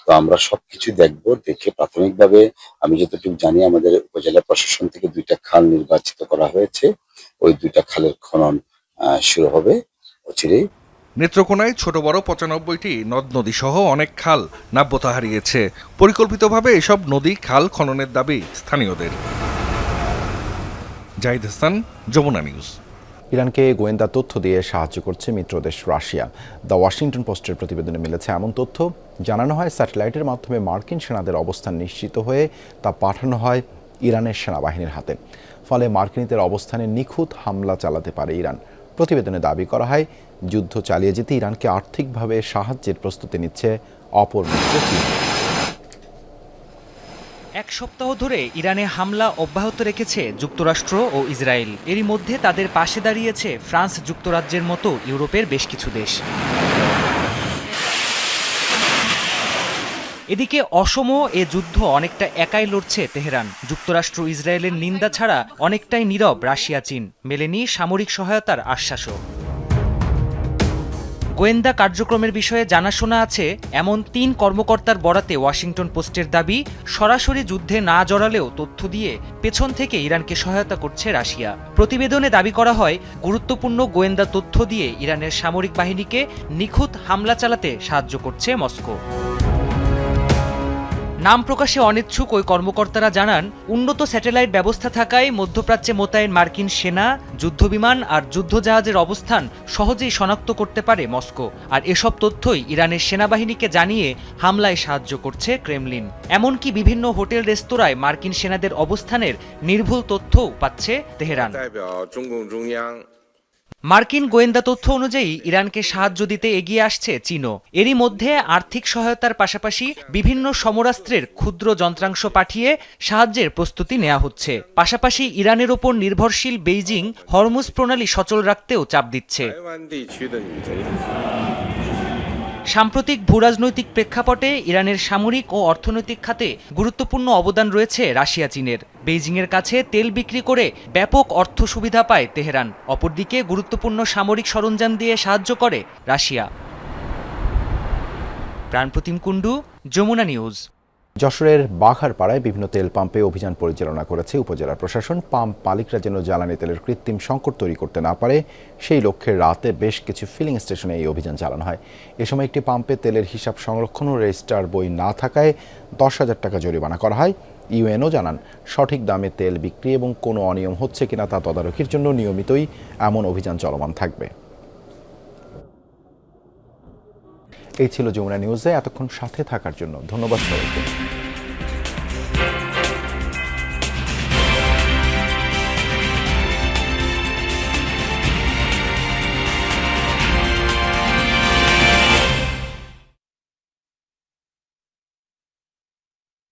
তো আমরা সবকিছু দেখবো, দেখে প্রাথমিকভাবে আমি যতটুকু জানি আমাদের উপজেলা প্রশাসন থেকে 2টা খাল নির্বাচিত করা হয়েছে। ওই 2টা খালের খনন শুরু হবে অচিরেই। নেত্রকোনায় ছোট বড় 95টি নদ নদী সহ অনেক খাল নাব্যতা হারিয়েছে। পরিকল্পিতভাবে এসব নদী খাল খননের দাবি স্থানীয়দের। জাহিদ হাসান, যমুনা নিউজ। ইরানকে গোয়েন্দা তথ্য দিয়ে সাহায্য করছে মিত্রদেশ রাশিয়া। দ্য ওয়াশিংটন পোস্টের প্রতিবেদনে মিলেছে এমন তথ্য। জানানো হয় স্যাটেলাইটের মাধ্যমে মার্কিন সেনাদের অবস্থান নিশ্চিত হয়ে তা পাঠানো হয় ইরানের সেনাবাহিনীর হাতে। ফলে মার্কিনীদের অবস্থানে নিখুঁত হামলা চালাতে পারে ইরান। প্রতিবেদনে দাবি করা হয়, যুদ্ধ চালিয়ে যেতে ইরানকে আর্থিকভাবে সাহায্যের প্রস্তুতি নিচ্ছে অপর মিত্র চীন। এক সপ্তাহ ধরে ইরানে হামলা অব্যাহত রেখেছে যুক্তরাষ্ট্র ও ইসরায়েল। এরই মধ্যে তাদের পাশে দাঁড়িয়েছে ফ্রান্স যুক্তরাজ্যের মতো ইউরোপের বেশ কিছু দেশ। এদিকে অসম এ যুদ্ধ অনেকটা একাই লড়ছে তেহরান। যুক্তরাষ্ট্র ইসরায়েলের নিন্দা ছাড়া অনেকটাই নীরব রাশিয়া চীন, মেলেনি সামরিক সহায়তার আশ্বাসও। গোয়েন্দা কার্যক্রমের বিষয়ে জানাশোনা আছে এমন 3 কর্মকর্তার বরাতে ওয়াশিংটন পোস্টের দাবি, সরাসরি যুদ্ধে না জড়ালেও তথ্য দিয়ে পেছন থেকে ইরানকে সহায়তা করছে রাশিয়া। প্রতিবেদনে দাবি করা হয়, গুরুত্বপূর্ণ গোয়েন্দা তথ্য দিয়ে ইরানের সামরিক বাহিনীকে নিখুঁত হামলা চালাতে সাহায্য করছে মস্কো। নাম প্রকাশে অনিচ্ছুক ওই কর্মকর্তারা জানান, উন্নত স্যাটেলাইট ব্যবস্থা থাকায় মধ্যপ্রাচ্যে মোতায়েন মার্কিন সেনা, যুদ্ধবিমান আর যুদ্ধজাহাজের অবস্থান সহজেই শনাক্ত করতে পারে মস্কো। আর এসব তথ্যই ইরানের সেনাবাহিনীকে জানিয়ে হামলায় সাহায্য করছে ক্রেমলিন। এমনকি বিভিন্ন হোটেল রেস্তোরাঁয় মার্কিন সেনাদের অবস্থানের নির্ভুল তথ্যও পাচ্ছে তেহরান। মার্কিন গোয়েন্দা তথ্য অনুযায়ী ইরানকে সাহায্য দিতে এগিয়ে আসছে চীনও। এরই মধ্যে আর্থিক সহায়তার পাশাপাশি বিভিন্ন সমরাস্ত্রের ক্ষুদ্র যন্ত্রাংশ পাঠিয়ে সাহায্যের প্রস্তুতি নেওয়া হচ্ছে। পাশাপাশি ইরানের ওপর নির্ভরশীল বেইজিং হরমুজ প্রণালী সচল রাখতেও চাপ দিচ্ছে। সাম্প্রতিক ভূরাজনৈতিক প্রেক্ষাপটে ইরানের সামরিক ও অর্থনৈতিক খাতে গুরুত্বপূর্ণ অবদান রয়েছে রাশিয়া চীনের। বেইজিংয়ের কাছে তেল বিক্রি করে ব্যাপক অর্থ সুবিধা পায় তেহরান। অপরদিকে গুরুত্বপূর্ণ সামরিক সরঞ্জাম দিয়ে সাহায্য করে রাশিয়া। প্রাণপ্রতিম কুণ্ডু, যমুনা নিউজ। যশোরের বাঘারপাড়ায় বিভিন্ন তেল পাম্পে অভিযান পরিচালনা করেছে উপজেলা প্রশাসন। পাম্প মালিকরা যেন জ্বালানি তেলের কৃত্রিম সংকট তৈরি করতে না পারে, সেই লক্ষ্যে রাতে বেশ কিছু ফিলিং স্টেশনে এই অভিযান চালানো হয়। এ সময় একটি পাম্পে তেলের হিসাব সংরক্ষণ ও রেজিস্টার বই না থাকায় 10,000 টাকা জরিমানা করা হয়। ইউএনও জানান, সঠিক দামে তেল বিক্রি এবং কোনো অনিয়ম হচ্ছে কিনা তা তদারকির জন্য নিয়মিতই এমন অভিযান চলমান থাকবে। এই ছিল যমুনা নিউজে। এতক্ষণ সাথে থাকার জন্য ধন্যবাদ সবাইকে।